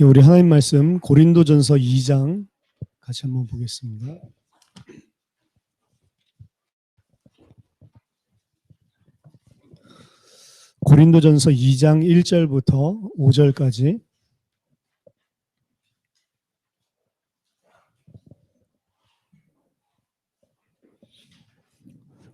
예, 우리 하나님 말씀 고린도전서 2장 같이 한번 보겠습니다. 고린도전서 2장 1절부터 5절까지.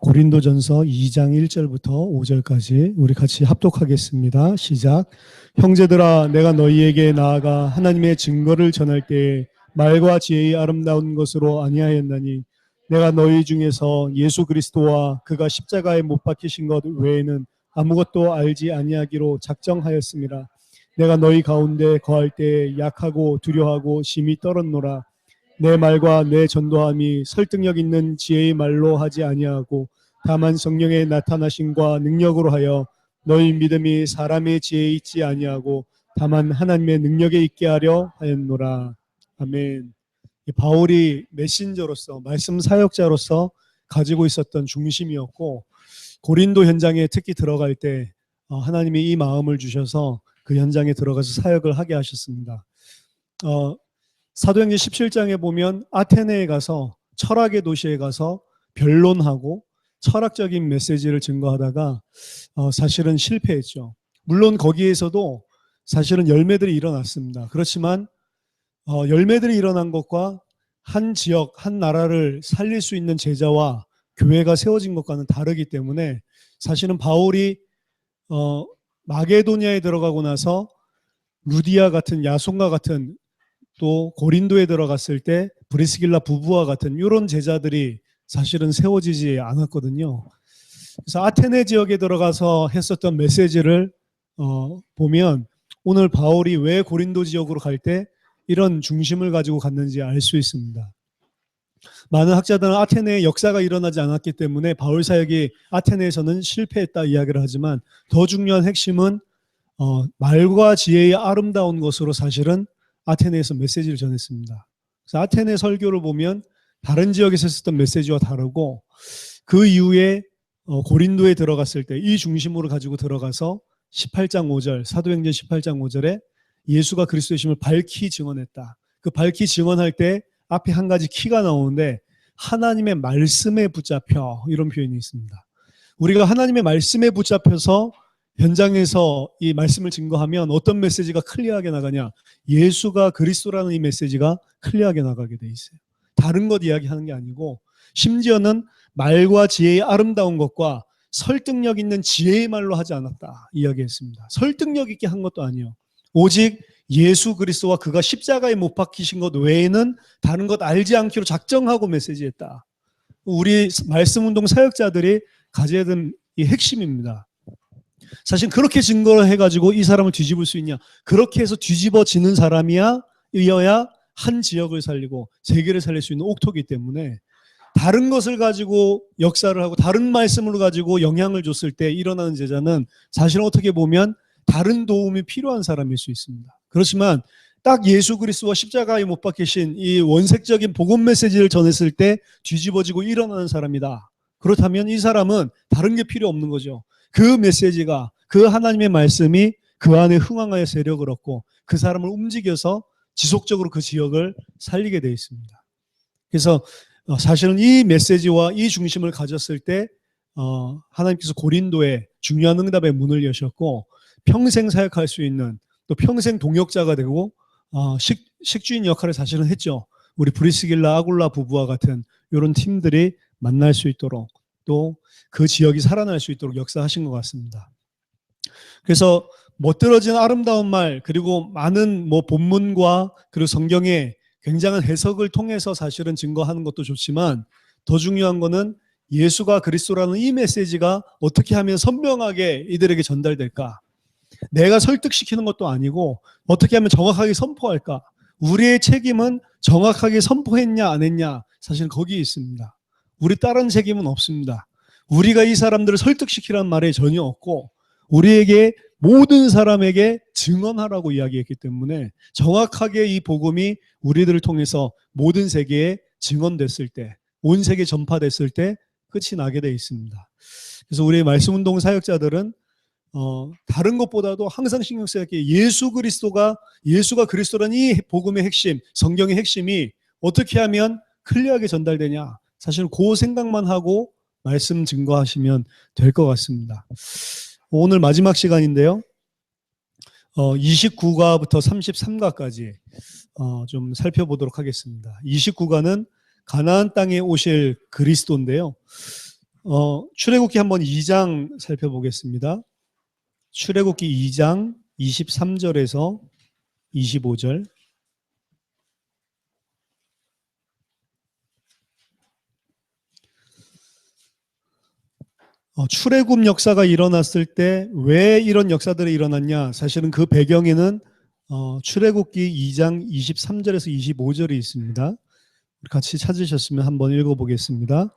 고린도전서 2장 1절부터 5절까지 우리 같이 합독하겠습니다. 시작. 형제들아, 내가 너희에게 나아가 하나님의 증거를 전할 때에 말과 지혜의 아름다운 것으로 아니하였나니 내가 너희 중에서 예수 그리스도와 그가 십자가에 못 박히신 것 외에는 아무것도 알지 아니하기로 작정하였습니다. 내가 너희 가운데 거할 때에 약하고 두려워하고 심히 떨었노라. 내 말과 내 전도함이 설득력 있는 지혜의 말로 하지 아니하고 다만 성령의 나타나심과 능력으로 하여 너희 믿음이 사람의 지혜에 있지 아니하고 다만 하나님의 능력에 있게 하려 하였노라. 아멘. 바울이 메신저로서 말씀 사역자로서 가지고 있었던 중심이었고, 고린도 현장에 특히 들어갈 때 하나님이 이 마음을 주셔서 그 현장에 들어가서 사역을 하게 하셨습니다. 사도행전 17장에 보면 아테네에 가서, 철학의 도시에 가서 변론하고 철학적인 메시지를 증거하다가 사실은 실패했죠. 물론 거기에서도 사실은 열매들이 일어났습니다. 그렇지만 열매들이 일어난 것과 한 지역, 한 나라를 살릴 수 있는 제자와 교회가 세워진 것과는 다르기 때문에 사실은 바울이 마게도니아에 들어가고 나서 루디아 같은, 야손과 같은, 또 고린도에 들어갔을 때 브리스길라 부부와 같은 이런 제자들이 사실은 세워지지 않았거든요. 그래서 아테네 지역에 들어가서 했었던 메시지를 보면 오늘 바울이 왜 고린도 지역으로 갈 때 이런 중심을 가지고 갔는지 알 수 있습니다. 많은 학자들은 아테네에 역사가 일어나지 않았기 때문에 바울 사역이 아테네에서는 실패했다 이야기를 하지만, 더 중요한 핵심은 말과 지혜의 아름다운 것으로 사실은 아테네에서 메시지를 전했습니다. 그래서 아테네 설교를 보면 다른 지역에서 했었던 메시지와 다르고, 그 이후에 고린도에 들어갔을 때 이 중심으로 가지고 들어가서 18장 5절, 사도행전 18장 5절에 예수가 그리스도이심을 밝히 증언했다. 그 밝히 증언할 때 앞에 한 가지 키가 나오는데 하나님의 말씀에 붙잡혀, 이런 표현이 있습니다. 우리가 하나님의 말씀에 붙잡혀서 현장에서 이 말씀을 증거하면 어떤 메시지가 클리어하게 나가냐? 예수가 그리스도라는 이 메시지가 클리어하게 나가게 돼 있어요. 다른 것 이야기하는 게 아니고, 심지어는 말과 지혜의 아름다운 것과 설득력 있는 지혜의 말로 하지 않았다 이야기했습니다. 설득력 있게 한 것도 아니에요. 오직 예수 그리스도와 그가 십자가에 못 박히신 것 외에는 다른 것 알지 않기로 작정하고 메시지했다. 우리 말씀운동 사역자들이 가져야 되는 이 핵심입니다. 사실 그렇게 증거를 해가지고 이 사람을 뒤집을 수 있냐? 그렇게 해서 뒤집어지는 사람이야 이어야 한 지역을 살리고 세계를 살릴 수 있는 옥토기 때문에, 다른 것을 가지고 역사를 하고 다른 말씀을 가지고 영향을 줬을 때 일어나는 제자는 사실은 어떻게 보면 다른 도움이 필요한 사람일 수 있습니다. 그렇지만 딱 예수 그리스도와 십자가에 못 박히신 이 원색적인 복음 메시지를 전했을 때 뒤집어지고 일어나는 사람이다. 그렇다면 이 사람은 다른 게 필요 없는 거죠. 그 메시지가, 그 하나님의 말씀이 그 안에 흥황하여 세력을 얻고 그 사람을 움직여서 지속적으로 그 지역을 살리게 되어 있습니다. 그래서 사실은 이 메시지와 이 중심을 가졌을 때 하나님께서 고린도에 중요한 응답의 문을 여셨고, 평생 사역할 수 있는, 또 평생 동역자가 되고 식주인 역할을 사실은 했죠. 우리 브리스길라 아굴라 부부와 같은 이런 팀들이 만날 수 있도록, 또 그 지역이 살아날 수 있도록 역사하신 것 같습니다. 그래서 멋들어진 아름다운 말, 그리고 많은 본문과 그리고 성경의 굉장한 해석을 통해서 사실은 증거하는 것도 좋지만, 더 중요한 거는 예수가 그리스도라는 이 메시지가 어떻게 하면 선명하게 이들에게 전달될까? 내가 설득시키는 것도 아니고 어떻게 하면 정확하게 선포할까? 우리의 책임은 정확하게 선포했냐 안 했냐, 사실 거기에 있습니다. 우리 다른 책임은 없습니다. 우리가 이 사람들을 설득시키라는 말에 전혀 없고, 우리에게 모든 사람에게 증언하라고 이야기했기 때문에 정확하게 이 복음이 우리들을 통해서 모든 세계에 증언됐을 때, 온 세계에 전파됐을 때 끝이 나게 되어 있습니다. 그래서 우리의 말씀운동 사역자들은 다른 것보다도 항상 신경 써야 할 게 예수가 그리스도라는 이 복음의 핵심, 성경의 핵심이 어떻게 하면 클리어하게 전달되냐. 사실 그 생각만 하고 말씀 증거하시면 될 것 같습니다. 오늘 마지막 시간인데요. 29과부터 33과까지 좀 살펴보도록 하겠습니다. 29과는 가나안 땅에 오실 그리스도인데요. 출애굽기 한번 2장 살펴보겠습니다. 출애굽기 2장 23절에서 25절. 출애굽 역사가 일어났을 때 왜 이런 역사들이 일어났냐? 사실은 그 배경에는 출애굽기 2장 23절에서 25절이 있습니다. 같이 찾으셨으면 한번 읽어보겠습니다.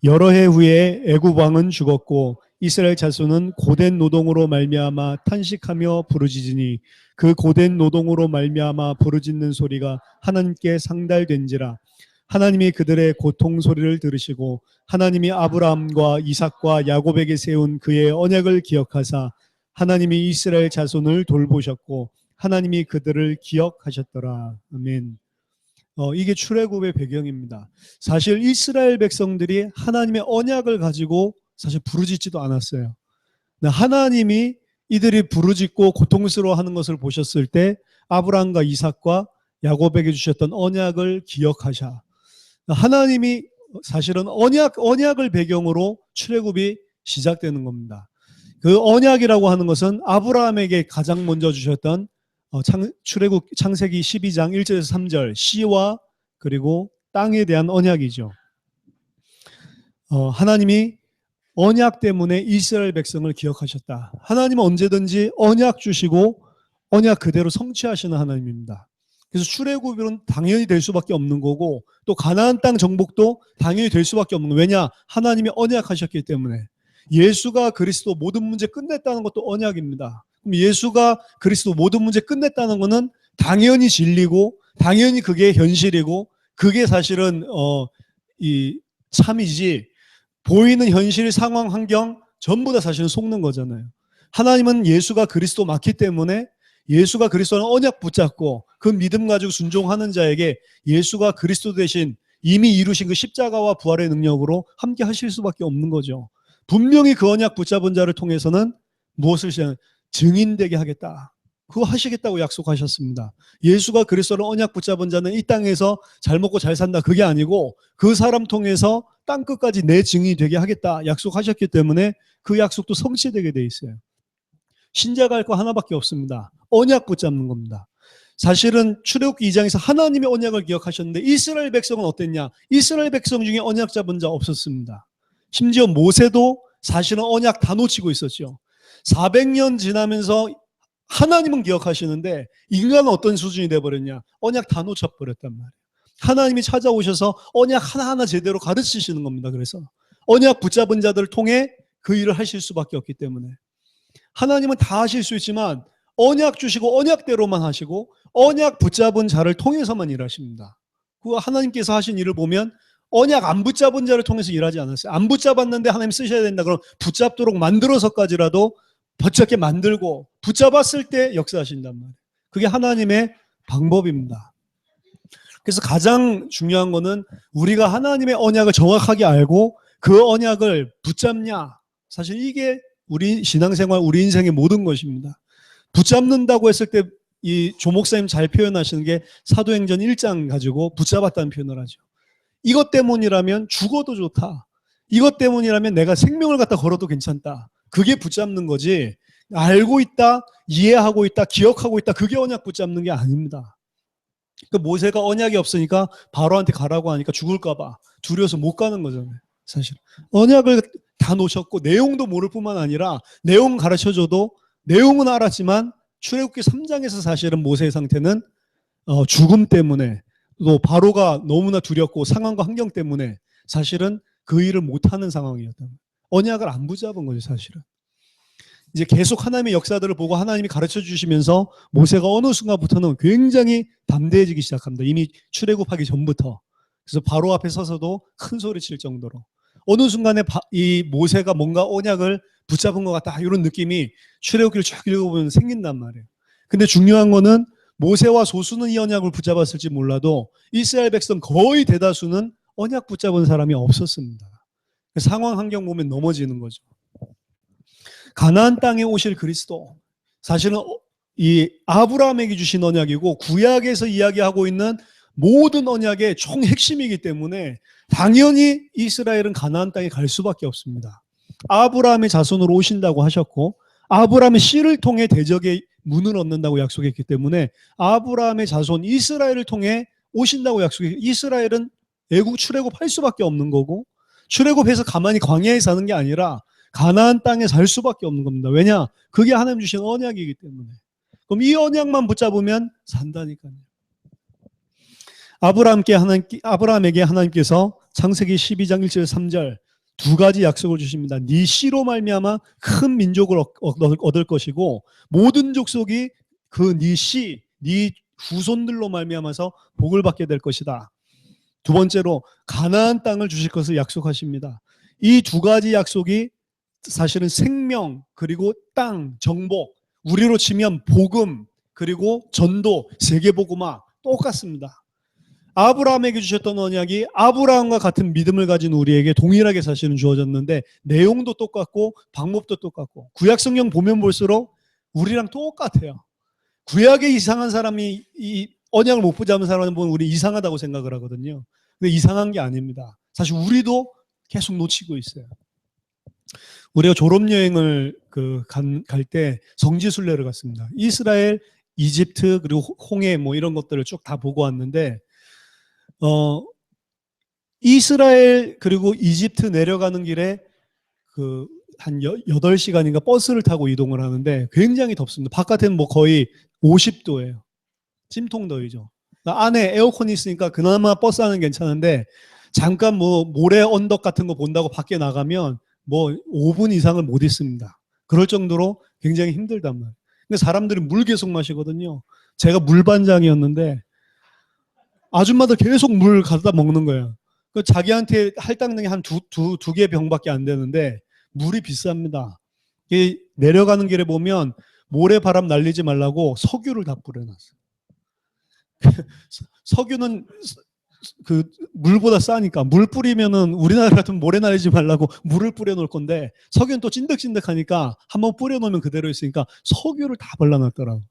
여러 해 후에 애굽 왕은 죽었고 이스라엘 자손은 고된 노동으로 말미암아 탄식하며 부르짖으니 그 고된 노동으로 말미암아 부르짖는 소리가 하나님께 상달된지라. 하나님이 그들의 고통 소리를 들으시고 하나님이 아브라함과 이삭과 야곱에게 세운 그의 언약을 기억하사 하나님이 이스라엘 자손을 돌보셨고 하나님이 그들을 기억하셨더라. 아멘. 이게 출애굽의 배경입니다. 사실 이스라엘 백성들이 하나님의 언약을 가지고 사실 부르짖지도 않았어요. 하나님이 이들이 부르짖고 고통스러워하는 것을 보셨을 때 아브라함과 이삭과 야곱에게 주셨던 언약을 기억하셔. 하나님이 사실은 언약을 배경으로 출애굽이 시작되는 겁니다. 그 언약이라고 하는 것은 아브라함에게 가장 먼저 주셨던 출애굽 창세기 12장 1절에서 3절 씨와 그리고 땅에 대한 언약이죠. 하나님이 언약 때문에 이스라엘 백성을 기억하셨다. 하나님은 언제든지 언약 주시고 언약 그대로 성취하시는 하나님입니다. 그래서 출애굽은 당연히 될 수밖에 없는 거고 또 가나안 땅 정복도 당연히 될 수밖에 없는 거예요. 왜냐? 하나님이 언약하셨기 때문에. 예수가 그리스도 모든 문제 끝냈다는 것도 언약입니다. 그럼 예수가 그리스도 모든 문제 끝냈다는 것은 당연히 진리고 당연히 그게 현실이고 그게 사실은 이 참이지 보이는 현실 상황 환경 전부 다 사실은 속는 거잖아요. 하나님은 예수가 그리스도 맞기 때문에 예수가 그리스도는 언약 붙잡고 그 믿음 가지고 순종하는 자에게 예수가 그리스도 대신 이미 이루신 그 십자가와 부활의 능력으로 함께 하실 수밖에 없는 거죠. 분명히 그 언약 붙잡은 자를 통해서는 무엇을 증인되게 하겠다. 그거 하시겠다고 약속하셨습니다. 예수가 그리스도를 언약 붙잡은 자는 이 땅에서 잘 먹고 잘 산다. 그게 아니고 그 사람 통해서 땅 끝까지 내 증인이 되게 하겠다. 약속하셨기 때문에 그 약속도 성취되게 돼 있어요. 신자가 할 거 하나밖에 없습니다. 언약 붙잡는 겁니다. 사실은 출애굽기 2장에서 하나님의 언약을 기억하셨는데 이스라엘 백성은 어땠냐? 이스라엘 백성 중에 언약 잡은 자 없었습니다. 심지어 모세도 사실은 언약 다 놓치고 있었죠. 400년 지나면서 하나님은 기억하시는데 인간은 어떤 수준이 돼버렸냐? 언약 다 놓쳐버렸단 말이에요. 하나님이 찾아오셔서 언약 하나하나 제대로 가르치시는 겁니다. 그래서 언약 붙잡은 자들을 통해 그 일을 하실 수밖에 없기 때문에 하나님은 다 하실 수 있지만 언약 주시고 언약대로만 하시고 언약 붙잡은 자를 통해서만 일하십니다. 그 하나님께서 하신 일을 보면 언약 안 붙잡은 자를 통해서 일하지 않았어요. 안 붙잡았는데 하나님 쓰셔야 된다. 그럼 붙잡도록 만들어서까지라도 붙잡게 만들고 붙잡았을 때 역사하신단 말이에요. 그게 하나님의 방법입니다. 그래서 가장 중요한 거는 우리가 하나님의 언약을 정확하게 알고 그 언약을 붙잡냐. 사실 이게 우리 신앙생활, 우리 인생의 모든 것입니다. 붙잡는다고 했을 때 이 조 목사님 잘 표현하시는 게 사도행전 1장 가지고 붙잡았다는 표현을 하죠. 이것 때문이라면 죽어도 좋다. 이것 때문이라면 내가 생명을 갖다 걸어도 괜찮다. 그게 붙잡는 거지. 알고 있다, 이해하고 있다, 기억하고 있다. 그게 언약 붙잡는 게 아닙니다. 그 모세가 언약이 없으니까 바로한테 가라고 하니까 죽을까 봐 두려워서 못 가는 거잖아요. 사실 언약을 다 놓쳤고 내용도 모를 뿐만 아니라 내용 가르쳐줘도 내용은 알았지만 출애굽기 3장에서 사실은 모세의 상태는 죽음 때문에 또 바로가 너무나 두렵고 상황과 환경 때문에 사실은 그 일을 못하는 상황이었다. 언약을 안 붙잡은 거죠. 사실은 이제 계속 하나님의 역사들을 보고 하나님이 가르쳐 주시면서 모세가 어느 순간부터는 굉장히 담대해지기 시작합니다. 이미 출애굽하기 전부터. 그래서 바로 앞에 서서도 큰 소리 칠 정도로 어느 순간에 이 모세가 뭔가 언약을 붙잡은 것 같다 이런 느낌이 출애굽기를 쭉 읽어보면 생긴단 말이에요. 근데 중요한 거는 모세와 소수는 이 언약을 붙잡았을지 몰라도 이스라엘 백성 거의 대다수는 언약 붙잡은 사람이 없었습니다. 상황 환경 보면 넘어지는 거죠. 가나안 땅에 오실 그리스도, 사실은 이 아브라함에게 주신 언약이고 구약에서 이야기하고 있는 모든 언약의 총 핵심이기 때문에 당연히 이스라엘은 가나안 땅에 갈 수밖에 없습니다. 아브라함의 자손으로 오신다고 하셨고 아브라함의 씨를 통해 대적의 문을 얻는다고 약속했기 때문에 아브라함의 자손 이스라엘을 통해 오신다고 약속했고 이스라엘은 애국 출애굽할 수밖에 없는 거고 출애굽해서 가만히 광야에 사는 게 아니라 가나안 땅에 살 수밖에 없는 겁니다. 왜냐? 그게 하나님 주신 언약이기 때문에. 그럼 이 언약만 붙잡으면 산다니까요. 아브라함에게 하나님께서 창세기 12장 1절 3절 두 가지 약속을 주십니다. 네 씨로 말미암아 큰 민족을 얻을 것이고 모든 족속이 그 네 씨, 네 후손들로 말미암아서 복을 받게 될 것이다. 두 번째로 가나안 땅을 주실 것을 약속하십니다. 이 두 가지 약속이 사실은 생명 그리고 땅, 정복, 우리로 치면 복음 그리고 전도, 세계복음화 똑같습니다. 아브라함에게 주셨던 언약이 아브라함과 같은 믿음을 가진 우리에게 동일하게 사실은 주어졌는데 내용도 똑같고 방법도 똑같고 구약성경 보면 볼수록 우리랑 똑같아요. 구약에 이상한 사람이 이 언약을 못 붙잡은 사람은 보면 우리 이상하다고 생각을 하거든요. 근데 이상한 게 아닙니다. 사실 우리도 계속 놓치고 있어요. 우리가 졸업여행을 갈 때 성지순례를 갔습니다. 이스라엘, 이집트 그리고 홍해 뭐 이런 것들을 쭉 다 보고 왔는데 이스라엘 그리고 이집트 내려가는 길에 한 8시간인가 버스를 타고 이동을 하는데 굉장히 덥습니다. 바깥에는 뭐 거의 50도예요. 찜통더위죠. 안에 에어컨이 있으니까 그나마 버스 안은 괜찮은데 잠깐 뭐 모래 언덕 같은 거 본다고 밖에 나가면 뭐 5분 이상을 못 있습니다. 그럴 정도로 굉장히 힘들단 말이에요. 근데 사람들이 물 계속 마시거든요. 제가 물반장이었는데 아줌마들 계속 물 갖다 먹는 거예요. 자기한테 할당량이 한 두 개 병밖에 안 되는데 물이 비쌉니다. 내려가는 길에 보면 모래바람 날리지 말라고 석유를 다 뿌려놨어요. 석유는 물보다 싸니까 물 뿌리면은 우리나라 같으면 모래 날리지 말라고 물을 뿌려놓을 건데 석유는 또 찐득찐득하니까 한번 뿌려놓으면 그대로 있으니까 석유를 다 발라놨더라고요.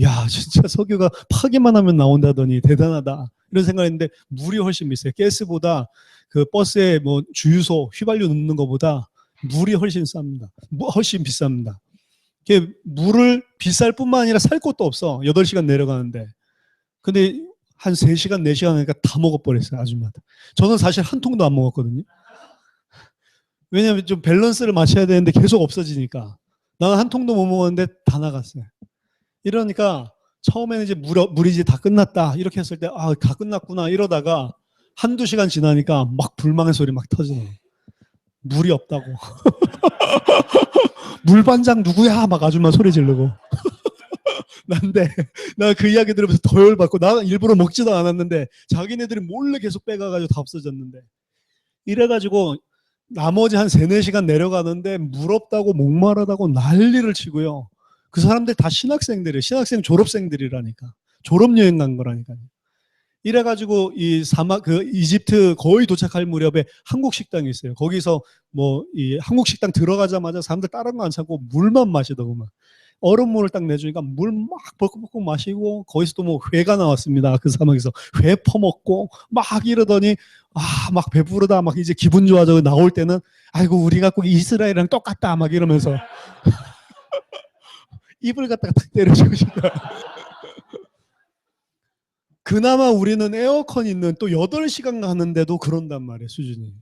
야, 진짜 석유가 파기만 하면 나온다더니 대단하다. 이런 생각했는데 물이 훨씬 비싸요. 가스보다 그 버스에 뭐 주유소 휘발유 넣는 것보다 물이 훨씬 쌉니다. 훨씬 비쌉니다. 물을 비쌀 뿐만 아니라 살 곳도 없어. 8시간 내려가는데. 근데 한 3시간, 4시간 하니까 다 먹어버렸어요, 아줌마들. 저는 사실 한 통도 안 먹었거든요. 왜냐하면 좀 밸런스를 맞춰야 되는데 계속 없어지니까. 나는 한 통도 못 먹었는데 다 나갔어요. 이러니까 처음에는 이제 물이 이제 다 끝났다. 이렇게 했을 때, 아, 다 끝났구나. 이러다가 한두 시간 지나니까 막 불망의 소리 막 터지네. 물이 없다고. 물반장 누구야? 막 아줌마 소리 지르고. 난데 나 그 이야기 들으면서 더 열받고 나 일부러 먹지도 않았는데 자기네들이 몰래 계속 빼가가지고 다 없어졌는데 이래가지고 나머지 한 3-4시간 내려가는데 물 없다고 목마르다고 난리를 치고요. 그 사람들 다 신학생들이에요. 신학생 졸업생들이라니까. 졸업여행 간 거라니까요. 이래가지고 이 이집트 거의 도착할 무렵에 한국 식당이 있어요. 거기서 뭐 이 한국 식당 들어가자마자 사람들 다른 거 안 참고 물만 마시더구만. 얼음물을 딱 내주니까 물 막 벌컥벌컥 마시고 거기서 또 뭐 회가 나왔습니다. 그 사막에서 회 퍼먹고 막 이러더니 막 배부르다 막 이제 기분 좋아져 나올 때는 아이고 우리가 꼭 이스라엘이랑 똑같다 막 이러면서 입을 갖다가 탁 때려주고 싶다. 그나마 우리는 에어컨 있는 또 8시간 가는데도 그런단 말이에요, 수준이.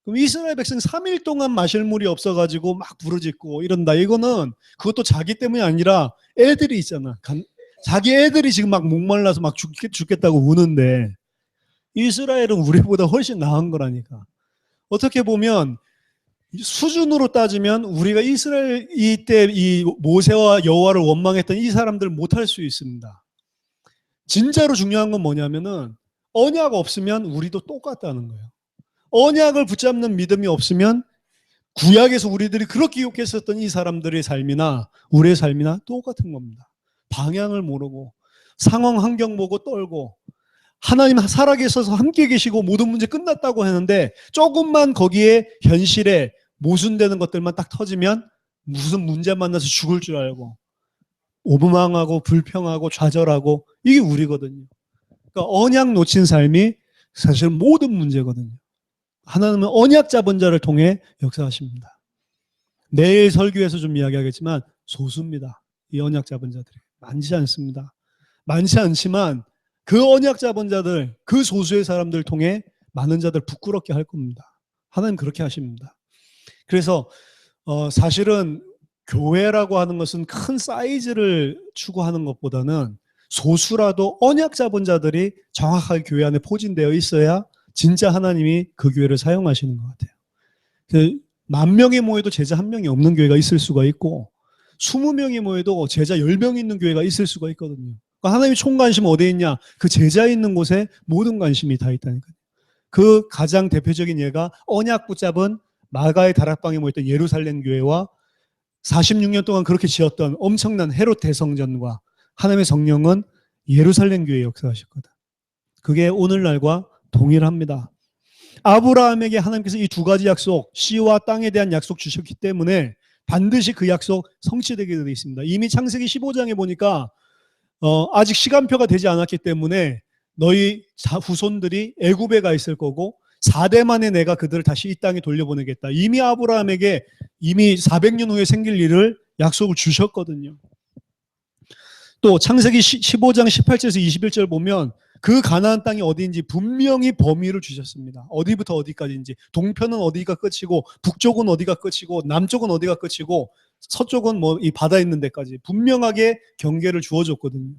그럼 이스라엘 백성 3일 동안 마실 물이 없어가지고 막 부르짖고 이런다. 이거는 그것도 자기 때문이 아니라 애들이 있잖아. 자기 애들이 지금 막 목말라서 막 죽겠다고 우는데 이스라엘은 우리보다 훨씬 나은 거라니까. 어떻게 보면 수준으로 따지면 우리가 이스라엘 이때 이 모세와 여호와를 원망했던 이 사람들 못할 수 있습니다. 진짜로 중요한 건 뭐냐면은 언약 없으면 우리도 똑같다는 거예요. 언약을 붙잡는 믿음이 없으면 구약에서 우리들이 그렇게 욕했었던 이 사람들의 삶이나 우리의 삶이나 똑같은 겁니다. 방향을 모르고 상황 환경 보고 떨고 하나님 살아계셔서 함께 계시고 모든 문제 끝났다고 하는데 조금만 거기에 현실에 모순되는 것들만 딱 터지면 무슨 문제 만나서 죽을 줄 알고 오부망하고 불평하고 좌절하고 이게 우리거든요. 그러니까 언약 놓친 삶이 사실 모든 문제거든요. 하나님은 언약 잡은 자를 통해 역사하십니다. 내일 설교에서 좀 이야기하겠지만 소수입니다. 이 언약 잡은 자들이 많지 않습니다. 많지 않지만 그 언약 잡은 자들, 그 소수의 사람들을 통해 많은 자들 부끄럽게 할 겁니다. 하나님 그렇게 하십니다. 그래서 사실은 교회라고 하는 것은 큰 사이즈를 추구하는 것보다는 소수라도 언약 잡은 자들이 정확하게 교회 안에 포진되어 있어야 진짜 하나님이 그 교회를 사용하시는 것 같아요. 10,000명이 모여도 제자 1명이 없는 교회가 있을 수가 있고 20명이 모여도 제자 10명이 있는 교회가 있을 수가 있거든요. 그러니까 하나님의 총관심은 어디에 있냐? 그 제자 있는 곳에 모든 관심이 다 있다니까요. 그 가장 대표적인 예가 언약 붙잡은 마가의 다락방에 모였던 예루살렘 교회와 46년 동안 그렇게 지었던 엄청난 헤롯 대성전과 하나님의 성령은 예루살렘 교회에 역사하셨거든. 그게 오늘날과 동일합니다. 아브라함에게 하나님께서 이 두 가지 약속, 씨와 땅에 대한 약속 주셨기 때문에 반드시 그 약속 성취되게 되어 있습니다. 이미 창세기 15장에 보니까 아직 시간표가 되지 않았기 때문에 너희 후손들이 애굽에 가 있을 거고 4대 만에 내가 그들을 다시 이 땅에 돌려보내겠다. 이미 아브라함에게 이미 400년 후에 생길 일을 약속을 주셨거든요. 또 창세기 15장 18절에서 21절 보면 그 가나안 땅이 어디인지 분명히 범위를 주셨습니다. 어디부터 어디까지인지. 동편은 어디가 끝이고 북쪽은 어디가 끝이고 남쪽은 어디가 끝이고 서쪽은 뭐 이 바다 있는 데까지 분명하게 경계를 주어줬거든요.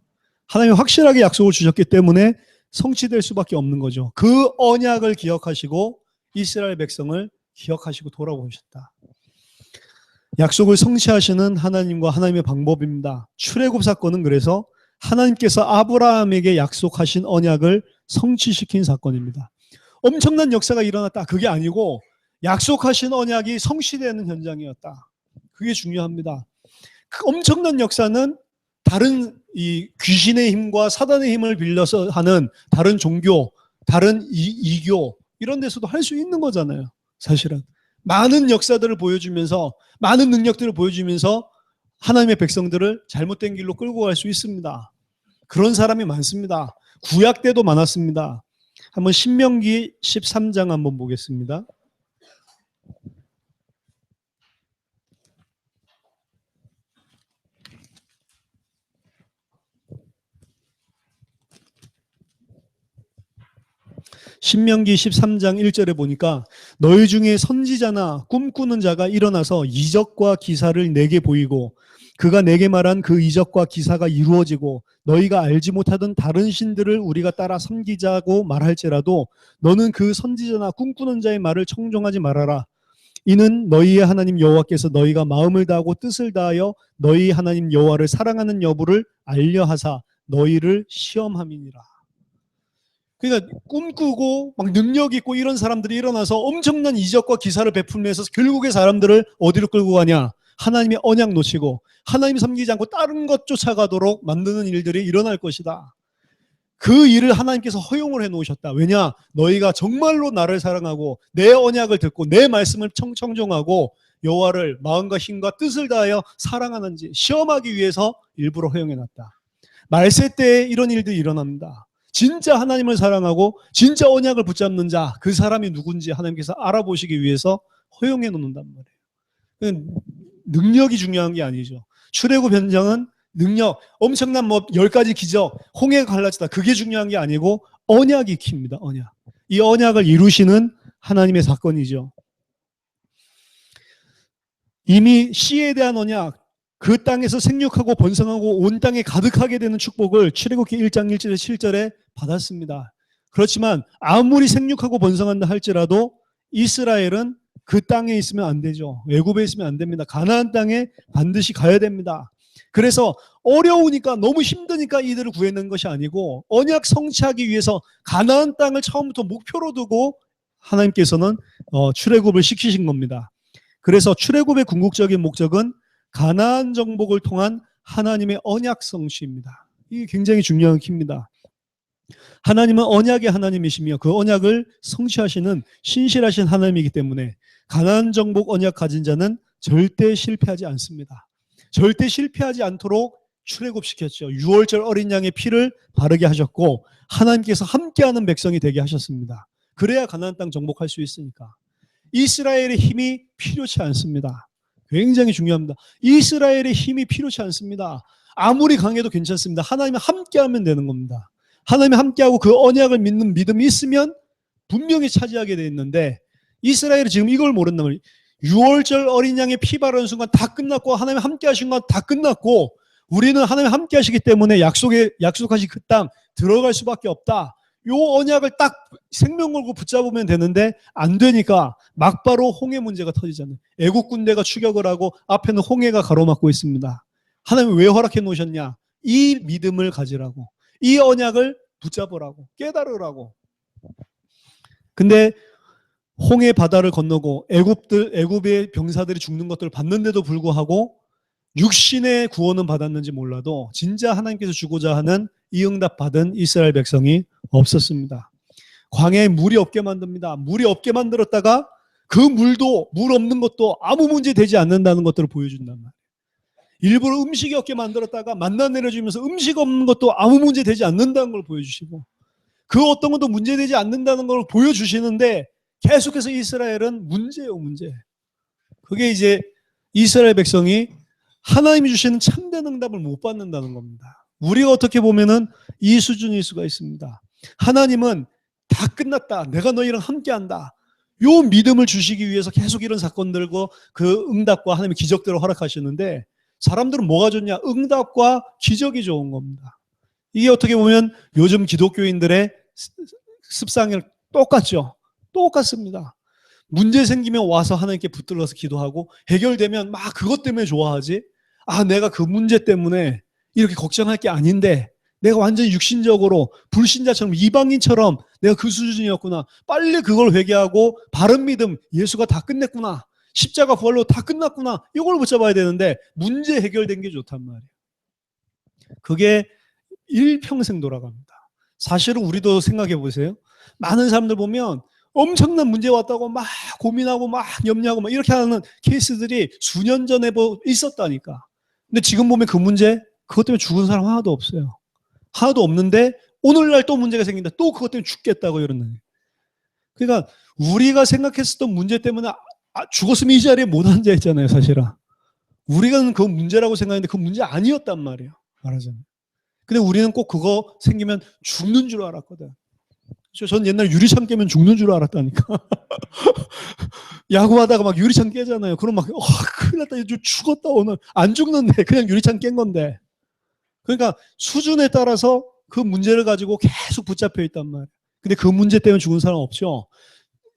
하나님이 확실하게 약속을 주셨기 때문에 성취될 수밖에 없는 거죠. 그 언약을 기억하시고 이스라엘 백성을 기억하시고 돌아오셨다. 약속을 성취하시는 하나님과 하나님의 방법입니다. 출애굽 사건은 그래서 하나님께서 아브라함에게 약속하신 언약을 성취시킨 사건입니다. 엄청난 역사가 일어났다. 그게 아니고 약속하신 언약이 성취되는 현장이었다. 그게 중요합니다. 그 엄청난 역사는 다른 이 귀신의 힘과 사단의 힘을 빌려서 하는 다른 종교, 다른 이교 이런 데서도 할 수 있는 거잖아요. 사실은 많은 역사들을 보여주면서 많은 능력들을 보여주면서 하나님의 백성들을 잘못된 길로 끌고 갈 수 있습니다. 그런 사람이 많습니다. 구약 때도 많았습니다. 한번 신명기 13장 한번 보겠습니다. 신명기 13장 1절에 보니까 너희 중에 선지자나 꿈꾸는 자가 일어나서 이적과 기사를 내게 보이고 그가 내게 말한 그 이적과 기사가 이루어지고 너희가 알지 못하던 다른 신들을 우리가 따라 섬기자고 말할지라도 너는 그 선지자나 꿈꾸는 자의 말을 청종하지 말아라. 이는 너희의 하나님 여호와께서 너희가 마음을 다하고 뜻을 다하여 너희 하나님 여호와를 사랑하는 여부를 알려하사 너희를 시험함이니라. 그러니까 꿈꾸고 막 능력 있고 이런 사람들이 일어나서 엄청난 이적과 기사를 베풀면서 결국에 사람들을 어디로 끌고 가냐? 하나님의 언약 놓치고 하나님 섬기지 않고 다른 것 쫓아가도록 만드는 일들이 일어날 것이다. 그 일을 하나님께서 허용을 해놓으셨다. 왜냐? 너희가 정말로 나를 사랑하고 내 언약을 듣고 내 말씀을 청정하고 여호와를 마음과 힘과 뜻을 다하여 사랑하는지 시험하기 위해서 일부러 허용해놨다. 말세 때에 이런 일들이 일어납니다. 진짜 하나님을 사랑하고 진짜 언약을 붙잡는 자, 그 사람이 누군지 하나님께서 알아보시기 위해서 허용해 놓는단 말이에요. 능력이 중요한 게 아니죠. 출애굽 현장은 능력, 엄청난 뭐 10가지 기적, 홍해가 갈라지다. 그게 중요한 게 아니고 언약이 킵니다. 언약. 이 언약을 이루시는 하나님의 사건이죠. 이미 씨에 대한 언약, 그 땅에서 생육하고 번성하고 온 땅에 가득하게 되는 축복을 출애굽기 1장 1절에 7절에 받았습니다. 그렇지만 아무리 생육하고 번성한다 할지라도 이스라엘은 그 땅에 있으면 안 되죠. 애굽에 있으면 안 됩니다. 가나안 땅에 반드시 가야 됩니다. 그래서 어려우니까 너무 힘드니까 이들을 구해낸 것이 아니고 언약 성취하기 위해서 가나안 땅을 처음부터 목표로 두고 하나님께서는 출애굽을 시키신 겁니다. 그래서 출애굽의 궁극적인 목적은 가나안 정복을 통한 하나님의 언약 성취입니다. 이게 굉장히 중요한 키입니다. 하나님은 언약의 하나님이시며 그 언약을 성취하시는 신실하신 하나님이기 때문에 가나안 정복 언약 가진 자는 절대 실패하지 않습니다. 절대 실패하지 않도록 출애굽시켰죠. 6월절 어린 양의 피를 바르게 하셨고 하나님께서 함께하는 백성이 되게 하셨습니다. 그래야 가나안 땅 정복할 수 있으니까. 이스라엘의 힘이 필요치 않습니다. 굉장히 중요합니다. 이스라엘의 힘이 필요치 않습니다. 아무리 강해도 괜찮습니다. 하나님이 함께하면 되는 겁니다. 하나님이 함께하고 그 언약을 믿는 믿음이 있으면 분명히 차지하게 돼 있는데 이스라엘이 지금 이걸 모른단 말이에요. 6월절 어린 양의 피 바르는 순간 다 끝났고 하나님 함께 하신 건 다 끝났고 우리는 하나님 함께 하시기 때문에 약속하신 그 땅 들어갈 수밖에 없다. 요 언약을 딱 생명 걸고 붙잡으면 되는데 안 되니까 막바로 홍해 문제가 터지잖아요. 애국 군대가 추격을 하고 앞에는 홍해가 가로막고 있습니다. 하나님 왜 허락해 놓으셨냐? 이 믿음을 가지라고. 이 언약을 붙잡으라고. 깨달으라고. 근데 홍해 바다를 건너고 애굽의 병사들이 죽는 것들을 봤는데도 불구하고 육신의 구원은 받았는지 몰라도 진짜 하나님께서 주고자 하는 이 응답 받은 이스라엘 백성이 없었습니다. 광야에 물이 없게 만듭니다. 물이 없게 만들었다가 그 물도 물 없는 것도 아무 문제 되지 않는다는 것들을 보여준단 말이에요. 일부러 음식이 없게 만들었다가 만나 내려주면서 음식 없는 것도 아무 문제 되지 않는다는 걸 보여주시고 그 어떤 것도 문제되지 않는다는 걸 보여주시는데 계속해서 이스라엘은 문제예요, 문제. 그게 이제 이스라엘 백성이 하나님이 주시는 참된 응답을 못 받는다는 겁니다. 우리가 어떻게 보면은 이 수준일 수가 있습니다. 하나님은 다 끝났다. 내가 너희랑 함께한다. 요 믿음을 주시기 위해서 계속 이런 사건들과 그 응답과 하나님의 기적들을 허락하시는데 사람들은 뭐가 좋냐? 응답과 기적이 좋은 겁니다. 이게 어떻게 보면 요즘 기독교인들의 습상이랑 똑같죠. 똑같습니다. 문제 생기면 와서 하나님께 붙들어서 기도하고 해결되면 막 그것 때문에 좋아하지. 아, 내가 그 문제 때문에 이렇게 걱정할 게 아닌데 내가 완전히 육신적으로 불신자처럼 이방인처럼 내가 그 수준이었구나. 빨리 그걸 회개하고 바른 믿음, 예수가 다 끝냈구나. 십자가 부활로 다 끝났구나. 이걸 붙잡아야 되는데 문제 해결된 게 좋단 말이에요. 그게 일평생 돌아갑니다. 사실은 우리도 생각해 보세요. 많은 사람들 보면 엄청난 문제 왔다고 막 고민하고 막 염려하고 막 이렇게 하는 케이스들이 수년 전에 있었다니까. 근데 지금 보면 그 문제, 그것 때문에 죽은 사람 하나도 없어요. 하나도 없는데 오늘날 또 문제가 생긴다. 또 그것 때문에 죽겠다고 이러는. 그러니까 우리가 생각했었던 문제 때문에 죽었으면 이 자리에 못 앉아있잖아요, 사실은. 우리가 그 문제라고 생각했는데 그 문제 아니었단 말이에요. 말하자면. 근데 우리는 꼭 그거 생기면 죽는 줄 알았거든. 전 옛날 유리창 깨면 죽는 줄 알았다니까. 야구하다가 막 유리창 깨잖아요. 그럼 막 큰일 났다. 죽었다 오늘. 안 죽는데 그냥 유리창 깬 건데. 그러니까 수준에 따라서 그 문제를 가지고 계속 붙잡혀 있단 말이에요. 근데 그 문제 때문에 죽은 사람 없죠.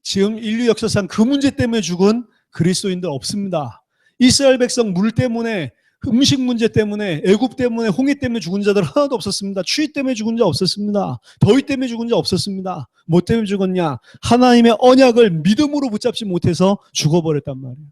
지금 인류 역사상 그 문제 때문에 죽은 그리스도인들 없습니다. 이스라엘 백성 물 때문에 음식 문제 때문에 애굽 때문에 홍해 때문에 죽은 자들 하나도 없었습니다. 추위 때문에 죽은 자 없었습니다. 더위 때문에 죽은 자 없었습니다. 뭐 때문에 죽었냐? 하나님의 언약을 믿음으로 붙잡지 못해서 죽어버렸단 말이에요.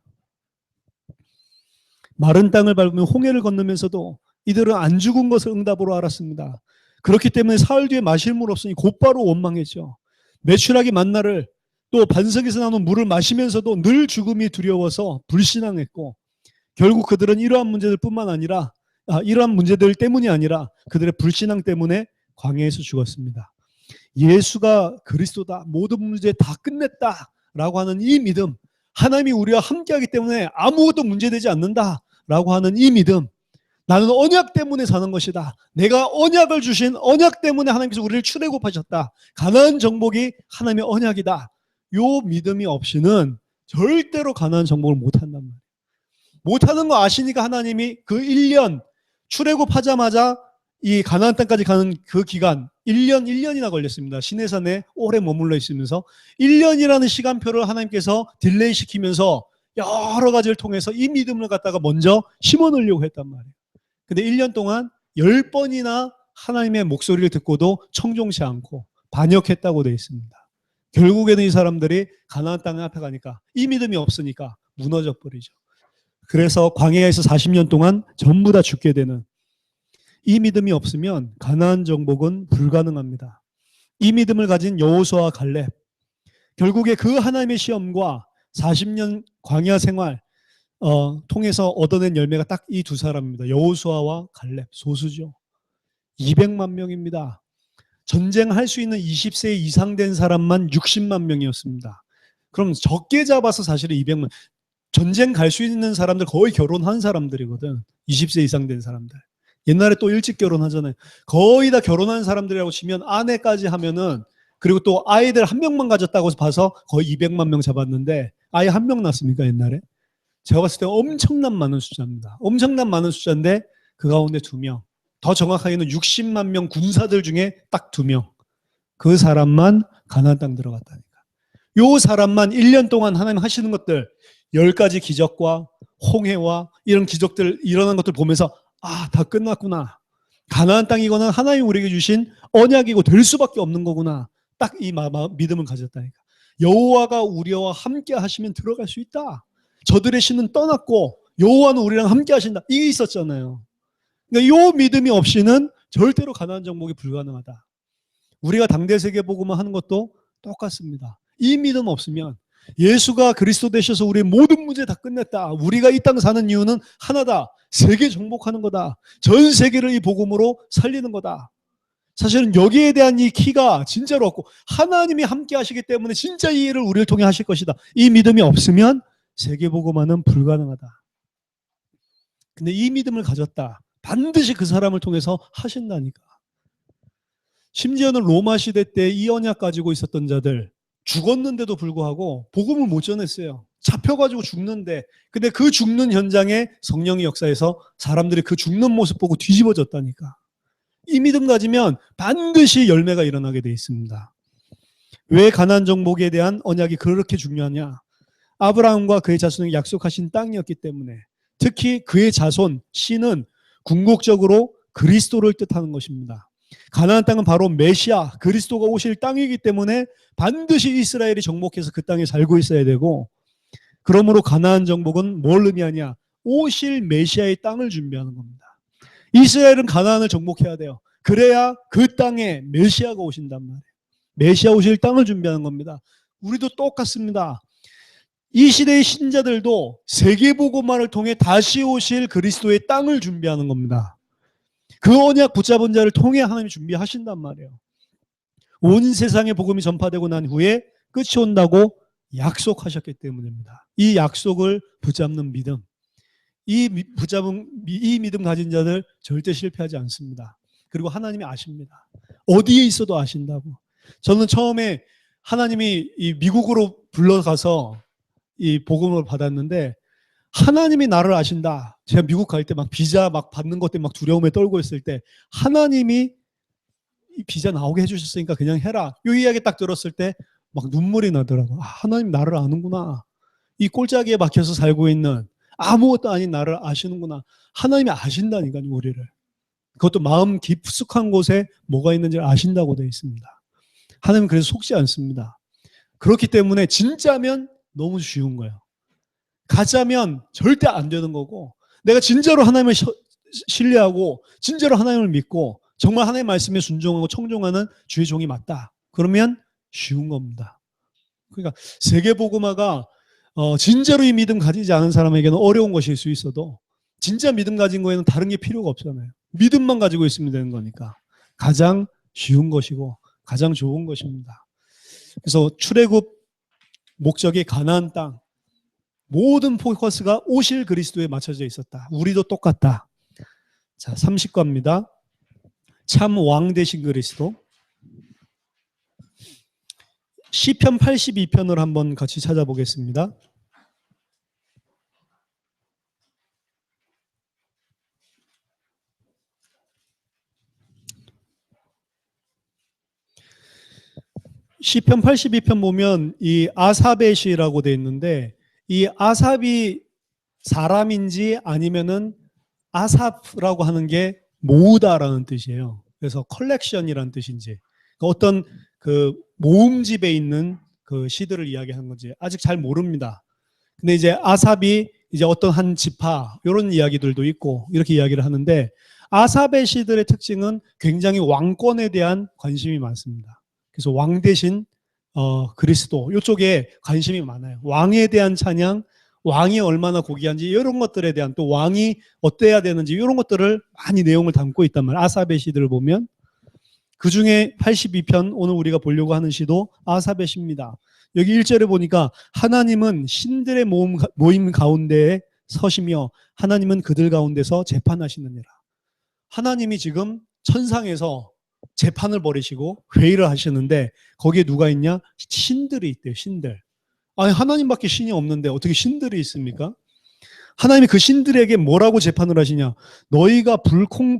마른 땅을 밟으면 홍해를 건너면서도 이들은 안 죽은 것을 응답으로 알았습니다. 그렇기 때문에 사흘 뒤에 마실 물 없으니 곧바로 원망했죠. 메추라기 만나를 또 반석에서 나오는 물을 마시면서도 늘 죽음이 두려워서 불신앙했고 결국 그들은 이러한 문제들 때문이 아니라 그들의 불신앙 때문에 광야에서 죽었습니다. 예수가 그리스도다. 모든 문제 다 끝냈다라고 하는 이 믿음, 하나님이 우리와 함께하기 때문에 아무것도 문제되지 않는다라고 하는 이 믿음, 나는 언약 때문에 사는 것이다. 내가 언약을 주신 언약 때문에 하나님께서 우리를 출애굽하셨다. 가나안 정복이 하나님의 언약이다. 요 믿음이 없이는 절대로 가나안 정복을 못한단 말이에요. 못하는 거 아시니까 하나님이 그 1년 출애굽하자마자 이 가나안 땅까지 가는 그 기간 1년이나 걸렸습니다. 시내산에 오래 머물러 있으면서 1년이라는 시간표를 하나님께서 딜레이 시키면서 여러 가지를 통해서 이 믿음을 갖다가 먼저 심어 놓으려고 했단 말이에요. 근데 1년 동안 10번이나 하나님의 목소리를 듣고도 청종치 않고 반역했다고 되어 있습니다. 결국에는 이 사람들이 가나안 땅 앞에 가니까 이 믿음이 없으니까 무너져 버리죠. 그래서 광야에서 40년 동안 전부 다 죽게 되는, 이 믿음이 없으면 가나안 정복은 불가능합니다. 이 믿음을 가진 여호수아와 갈렙, 결국에 그 하나님의 시험과 40년 광야 생활 통해서 얻어낸 열매가 딱 이 두 사람입니다. 여호수아와 갈렙, 소수죠. 200만 명입니다. 전쟁할 수 있는 20세 이상 된 사람만 60만 명이었습니다. 그럼 적게 잡아서 사실은 200만, 전쟁 갈 수 있는 사람들 거의 결혼한 사람들이거든. 20세 이상 된 사람들. 옛날에 또 일찍 결혼하잖아요. 거의 다 결혼한 사람들이라고 치면 아내까지 하면은, 그리고 또 아이들 한 명만 가졌다고 봐서 거의 200만 명 잡았는데 아이 한 명 낳습니까 옛날에? 제가 봤을 때 엄청난 많은 숫자입니다. 엄청난 많은 숫자인데 그 가운데 2명. 더 정확하게는 60만 명 군사들 중에 딱 2명. 그 사람만 가나안 땅 들어갔다니까. 요 사람만 1년 동안 하나님 하시는 것들, 10가지 기적과 홍해와 이런 기적들 일어난 것들 보면서 다 끝났구나. 가나안 땅이거나 하나님 우리에게 주신 언약이고 될 수밖에 없는 거구나. 딱 이 믿음을 가졌다니까. 여호와가 우리와 함께 하시면 들어갈 수 있다. 저들의 신은 떠났고 여호와는 우리랑 함께 하신다. 이게 있었잖아요. 그러니까 이 믿음이 없이는 절대로 가나안 정복이 불가능하다. 우리가 당대 세계복음을 하는 것도 똑같습니다. 이 믿음 없으면 예수가 그리스도 되셔서 우리의 모든 문제 다 끝냈다. 우리가 이 땅 사는 이유는 하나다. 세계 정복하는 거다. 전 세계를 이 복음으로 살리는 거다. 사실은 여기에 대한 이 키가 진짜로 없고 하나님이 함께 하시기 때문에 진짜 이 일을 우리를 통해 하실 것이다. 이 믿음이 없으면 세계 복음화는 불가능하다. 근데 이 믿음을 가졌다. 반드시 그 사람을 통해서 하신다니까. 심지어는 로마 시대 때 이 언약 가지고 있었던 자들 죽었는데도 불구하고 복음을 못 전했어요. 잡혀가지고 죽는데, 근데 그 죽는 현장에 성령이 역사해서 사람들이 그 죽는 모습 보고 뒤집어졌다니까. 이 믿음 가지면 반드시 열매가 일어나게 돼 있습니다. 왜 가나안 정복에 대한 언약이 그렇게 중요하냐? 아브라함과 그의 자손에게 약속하신 땅이었기 때문에. 특히 그의 자손 씨는 궁극적으로 그리스도를 뜻하는 것입니다. 가나안 땅은 바로 메시아 그리스도가 오실 땅이기 때문에 반드시 이스라엘이 정복해서 그 땅에 살고 있어야 되고, 그러므로 가나안 정복은 뭘 의미하냐? 오실 메시아의 땅을 준비하는 겁니다. 이스라엘은 가나안을 정복해야 돼요. 그래야 그 땅에 메시아가 오신단 말이에요. 메시아 오실 땅을 준비하는 겁니다. 우리도 똑같습니다. 이 시대의 신자들도 세계복음화를 통해 다시 오실 그리스도의 땅을 준비하는 겁니다. 그 언약 붙잡은 자를 통해 하나님이 준비하신단 말이에요. 온 세상에 복음이 전파되고 난 후에 끝이 온다고 약속하셨기 때문입니다. 이 약속을 붙잡는 믿음, 이 믿음 가진 자들 절대 실패하지 않습니다. 그리고 하나님이 아십니다. 어디에 있어도 아신다고. 저는 처음에 하나님이 이 미국으로 불러가서 이 복음을 받았는데 하나님이 나를 아신다. 제가 미국 갈 때 막 비자 막 받는 것 때문에 막 두려움에 떨고 있을 때 하나님이 이 비자 나오게 해주셨으니까 그냥 해라. 이 이야기 딱 들었을 때 막 눈물이 나더라고. 하나님 나를 아는구나. 이 꼴짜기에 박혀서 살고 있는 아무것도 아닌 나를 아시는구나. 하나님이 아신다니까요, 우리를. 그것도 마음 깊숙한 곳에 뭐가 있는지 아신다고 되어 있습니다. 하나님은 그래서 속지 않습니다. 그렇기 때문에 진짜면 너무 쉬운 거예요. 가짜면 절대 안 되는 거고, 내가 진짜로 하나님을 신뢰하고 진짜로 하나님을 믿고 정말 하나님의 말씀에 순종하고 청종하는 주의 종이 맞다. 그러면 쉬운 겁니다. 그러니까 세계복음화가 진짜로 이 믿음 가지지 않은 사람에게는 어려운 것일 수 있어도 진짜 믿음 가진 거에는 다른 게 필요가 없잖아요. 믿음만 가지고 있으면 되는 거니까 가장 쉬운 것이고 가장 좋은 것입니다. 그래서 출애굽 목적이 가나안 땅, 모든 포커스가 오실 그리스도에 맞춰져 있었다. 우리도 똑같다. 자, 30과입니다. 참 왕 되신 그리스도. 시편 82편을 한번 같이 찾아보겠습니다. 시편 82편 보면 이 아삽의 시라고 되어 있는데 이 아삽이 사람인지 아니면은 아삽이라고 하는 게 모으다라는 뜻이에요. 그래서 컬렉션이라는 뜻인지, 어떤 그 모음집에 있는 그 시들을 이야기하는 건지 아직 잘 모릅니다. 근데 이제 아삽이 이제 어떤 한 지파 이런 이야기들도 있고 이렇게 이야기를 하는데 아삽의 시들의 특징은 굉장히 왕권에 대한 관심이 많습니다. 그래서 왕 대신 그리스도 이쪽에 관심이 많아요. 왕에 대한 찬양, 왕이 얼마나 고귀한지 이런 것들에 대한 또 왕이 어때야 되는지 이런 것들을 많이 내용을 담고 있단 말이에요. 아삽의 시들을 보면 그중에 82편 오늘 우리가 보려고 하는 시도 아삽의 시입니다. 여기 1절에 보니까 하나님은 신들의 모임 가운데에 서시며 하나님은 그들 가운데서 재판하시느니라. 하나님이 지금 천상에서 재판을 벌이시고 회의를 하시는데 거기에 누가 있냐? 신들이 있대요. 신들. 아니 하나님밖에 신이 없는데 어떻게 신들이 있습니까? 하나님이 그 신들에게 뭐라고 재판을 하시냐? 너희가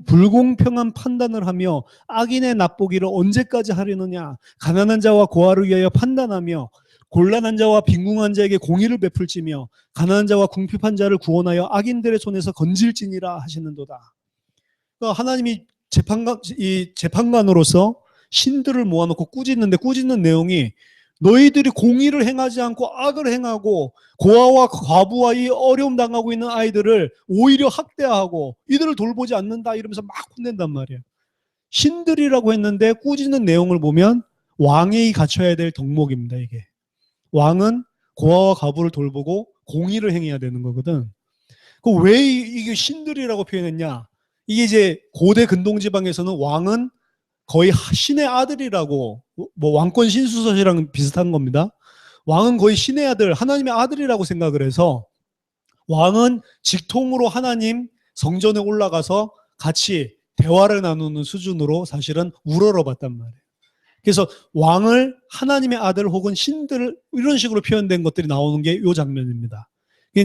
불공평한 판단을 하며 악인의 납보기를 언제까지 하려느냐? 가난한 자와 고아를 위하여 판단하며 곤란한 자와 빈궁한 자에게 공의를 베풀지며 가난한 자와 궁핍한 자를 구원하여 악인들의 손에서 건질지니라 하시는도다. 그러니까 하나님이 재판관으로서 신들을 모아놓고 꾸짖는데 꾸짖는 내용이 너희들이 공의를 행하지 않고 악을 행하고 고아와 과부와 이 어려움 당하고 있는 아이들을 오히려 학대하고 이들을 돌보지 않는다 이러면서 막 혼낸단 말이에요. 신들이라고 했는데 꾸짖는 내용을 보면 왕이 갖춰야 될 덕목입니다. 이게 왕은 고아와 과부를 돌보고 공의를 행해야 되는 거거든. 그 왜 이게 신들이라고 표현했냐? 이게 이제 고대 근동지방에서는 왕은 거의 신의 아들이라고, 뭐 왕권 신수설이랑 비슷한 겁니다. 왕은 거의 신의 아들, 하나님의 아들이라고 생각을 해서 왕은 직통으로 하나님 성전에 올라가서 같이 대화를 나누는 수준으로 사실은 우러러봤단 말이에요. 그래서 왕을 하나님의 아들 혹은 신들 이런 식으로 표현된 것들이 나오는 게 이 장면입니다.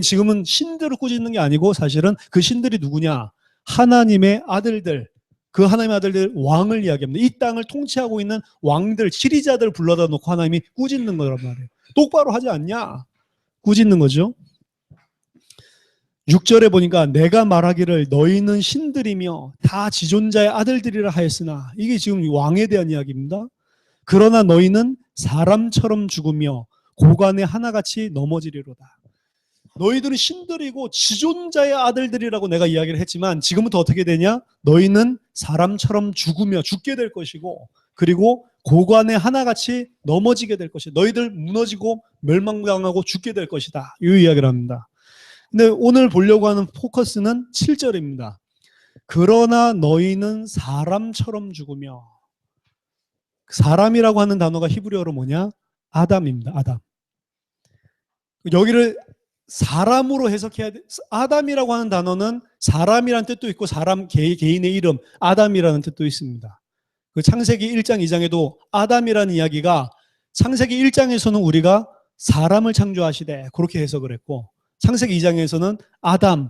지금은 신들을 꾸짖는 게 아니고 사실은 그 신들이 누구냐? 하나님의 아들들, 그 하나님의 아들들 왕을 이야기합니다. 이 땅을 통치하고 있는 왕들, 지리자들 불러다 놓고 하나님이 꾸짖는 거란 말이에요. 똑바로 하지 않냐? 꾸짖는 거죠. 6절에 보니까 내가 말하기를 너희는 신들이며 다 지존자의 아들들이라 하였으나 이게 지금 왕에 대한 이야기입니다. 그러나 너희는 사람처럼 죽으며 고관에 하나같이 넘어지리로다. 너희들은 신들이고 지존자의 아들들이라고 내가 이야기를 했지만 지금부터 어떻게 되냐? 너희는 사람처럼 죽으며 죽게 될 것이고 그리고 고관에 하나같이 넘어지게 될 것이다. 너희들 무너지고 멸망당하고 죽게 될 것이다. 이 이야기를 합니다. 근데 오늘 보려고 하는 포커스는 7절입니다. 그러나 너희는 사람처럼 죽으며 사람이라고 하는 단어가 히브리어로 뭐냐? 아담입니다. 아담. 여기를 사람으로 해석해야 돼. 아담이라고 하는 단어는 사람이라는 뜻도 있고 사람 개인의 이름 아담이라는 뜻도 있습니다. 그 창세기 1장 2장에도 아담이라는 이야기가 창세기 1장에서는 우리가 사람을 창조하시되 그렇게 해석을 했고 창세기 2장에서는 아담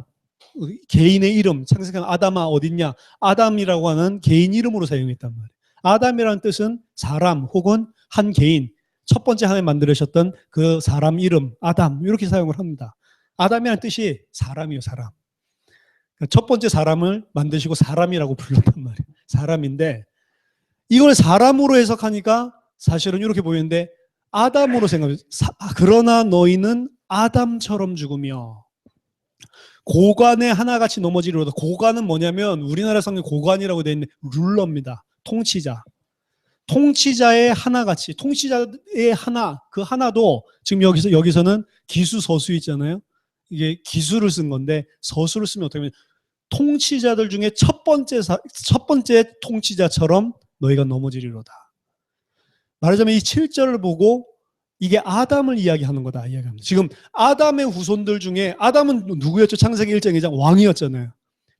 개인의 이름 창세기 아담아 어딨냐 아담이라고 하는 개인 이름으로 사용했단 말이에요. 아담이라는 뜻은 사람 혹은 한 개인 첫 번째 하나님 만들으셨던 그 사람 이름 아담 이렇게 사용을 합니다. 아담이라는 뜻이 사람이에요. 사람. 첫 번째 사람을 만드시고 사람이라고 불렀단 말이에요. 사람인데 이걸 사람으로 해석하니까 사실은 이렇게 보이는데 아담으로 생각해요. 그러나 너희는 아담처럼 죽으며 고관에 하나같이 넘어지리로다. 고관은 뭐냐면 우리나라 성경 고관이라고 되어 있는 룰러입니다. 통치자. 통치자의 하나같이 통치자의 하나 그 하나도 지금 여기서는 기수 서수 있잖아요. 이게 기수를 쓴 건데 서수를 쓰면 어떻게 하면 통치자들 중에 첫 번째 통치자처럼 너희가 넘어지리로다. 말하자면 이 7절을 보고 이게 아담을 이야기하는 거다 이야기합니다. 지금 아담의 후손들 중에 아담은 누구였죠? 창세기 1장 2장 왕이었잖아요.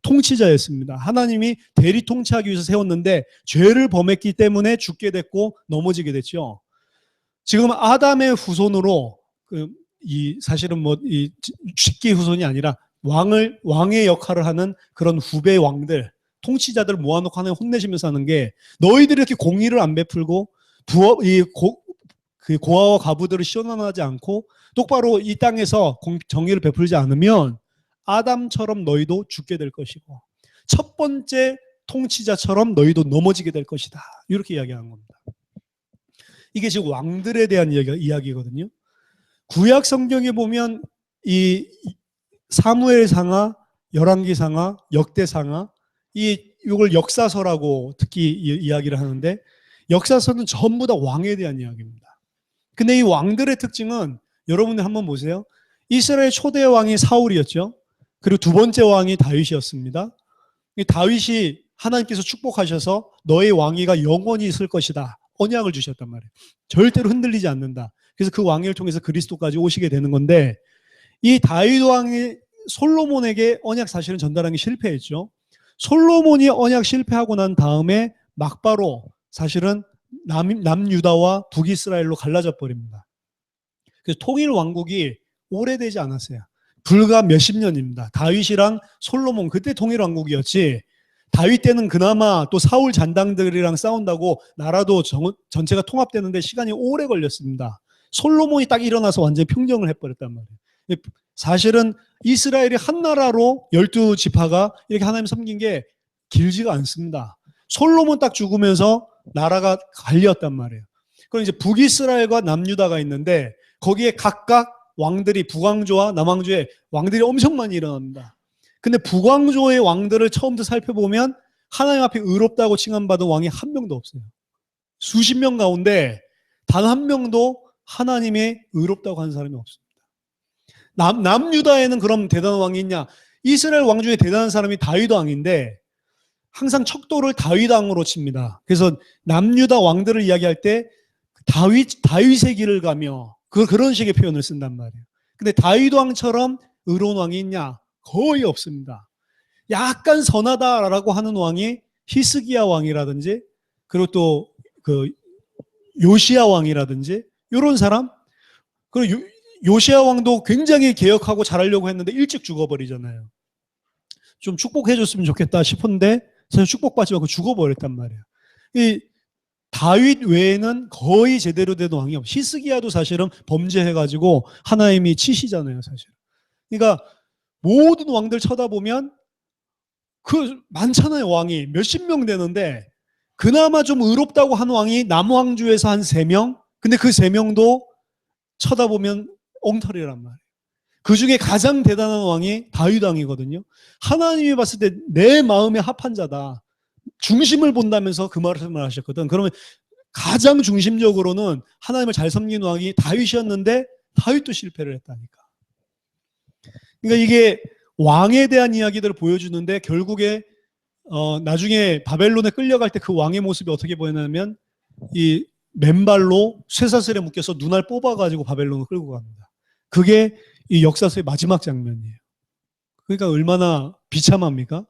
통치자였습니다. 하나님이 대리 통치하기 위해서 세웠는데 죄를 범했기 때문에 죽게 됐고 넘어지게 됐죠. 지금 아담의 후손으로 사실은 이 직계 후손이 아니라 왕의 역할을 하는 그런 후배 왕들, 통치자들 모아놓고 하나님 혼내시면서 하는 게 너희들이 이렇게 공의를 안 베풀고 그 고아와 과부들을 시원하지 않고 똑바로 이 땅에서 정의를 베풀지 않으면 아담처럼 너희도 죽게 될 것이고 첫 번째 통치자처럼 너희도 넘어지게 될 것이다. 이렇게 이야기하는 겁니다. 이게 지금 왕들에 대한 이야기거든요. 구약 성경에 보면 이 사무엘상하, 열왕기상하, 역대상하, 이걸 역사서라고 특히 이야기를 하는데, 역사서는 전부 다 왕에 대한 이야기입니다. 근데 이 왕들의 특징은 여러분들 한번 보세요. 이스라엘 초대 왕이 사울이었죠. 그리고 두 번째 왕이 다윗이었습니다. 이 다윗이 하나님께서 축복하셔서 너의 왕위가 영원히 있을 것이다, 언약을 주셨단 말이에요. 절대로 흔들리지 않는다. 그래서 그 왕위를 통해서 그리스도까지 오시게 되는 건데, 이 다윗 왕이 솔로몬에게 언약 사실은 전달하기 실패했죠. 솔로몬이 언약 실패하고 난 다음에 막바로 사실은 남유다와 북이스라엘로 갈라져 버립니다. 그래서 통일 왕국이 오래되지 않았어요. 불과 몇십 년입니다. 다윗이랑 솔로몬 그때 통일 왕국이었지. 다윗 때는 그나마 또 사울 잔당들이랑 싸운다고 나라도 전체가 통합되는데 시간이 오래 걸렸습니다. 솔로몬이 딱 일어나서 완전히 평정을 해버렸단 말이에요. 사실은 이스라엘이 한 나라로 12지파가 이렇게 하나님 섬긴 게 길지가 않습니다. 솔로몬 딱 죽으면서 나라가 갈렸단 말이에요. 그럼 이제 북이스라엘과 남유다가 있는데 거기에 각각 왕들이 북왕조와 남왕조의 왕들이 엄청 많이 일어납니다. 근데 북왕조의 왕들을 처음부터 살펴보면 하나님 앞에 의롭다고 칭함받은 왕이 한 명도 없어요. 수십 명 가운데 단 한 명도 하나님의 의롭다고 하는 사람이 없습니다. 남유다에는 그럼 대단한 왕이 있냐? 이스라엘 왕 중에 대단한 사람이 다윗 왕인데 항상 척도를 다윗 왕으로 칩니다. 그래서 남유다 왕들을 이야기할 때 다윗의 길을 가며 그런 식의 표현을 쓴단 말이에요. 근데 다윗 왕처럼 의로운 왕이 있냐? 거의 없습니다. 약간 선하다라고 하는 왕이 히스기야 왕이라든지 그리고 또 그 요시야 왕이라든지 이런 사람. 그리고 요시야 왕도 굉장히 개혁하고 잘하려고 했는데 일찍 죽어버리잖아요. 좀 축복해줬으면 좋겠다 싶은데 사실 축복받지 않고 죽어버렸단 말이에요. 이 다윗 외에는 거의 제대로 된 왕이 없어요. 히스기야도 사실은 범죄해가지고 하나님이 치시잖아요, 사실. 그러니까 모든 왕들 쳐다보면 많잖아요, 왕이. 몇십 명 되는데 그나마 좀 의롭다고 한 왕이 남왕주에서 한 3명. 근데 그 3명도 쳐다보면 엉터리란 말이에요. 그 중에 가장 대단한 왕이 다윗 왕이거든요. 하나님이 봤을 때 내 마음에 합한 자다. 중심을 본다면서 그 말씀을 하셨거든. 그러면 가장 중심적으로는 하나님을 잘 섬기는 왕이 다윗이었는데 다윗도 실패를 했다니까. 그러니까 이게 왕에 대한 이야기들을 보여주는데 결국에 나중에 바벨론에 끌려갈 때 그 왕의 모습이 어떻게 보였냐면 이 맨발로 쇠사슬에 묶여서 눈알 뽑아가지고 바벨론을 끌고 갑니다. 그게 이 역사서의 마지막 장면이에요. 그러니까 얼마나 비참합니까?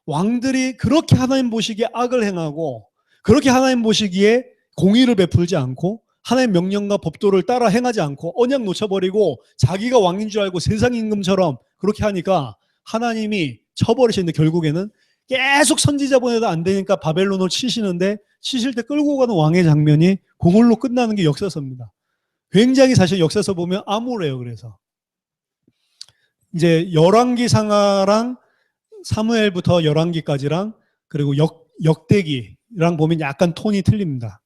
왕들이 그렇게 하나님 보시기에 악을 행하고 그렇게 하나님 보시기에 공의를 베풀지 않고 하나님의 명령과 법도를 따라 행하지 않고 언약 놓쳐버리고 자기가 왕인 줄 알고 세상 임금처럼 그렇게 하니까 하나님이 쳐버리시는데 결국에는 계속 선지자 보내도 안 되니까 바벨론을 치시는데 치실 때 끌고 가는 왕의 장면이 그걸로 끝나는 게 역사서입니다. 굉장히 사실 역사서 보면 암울해요. 그래서 이제 열왕기상하랑 사무엘부터 열왕기까지랑 그리고 역대기랑 보면 약간 톤이 틀립니다.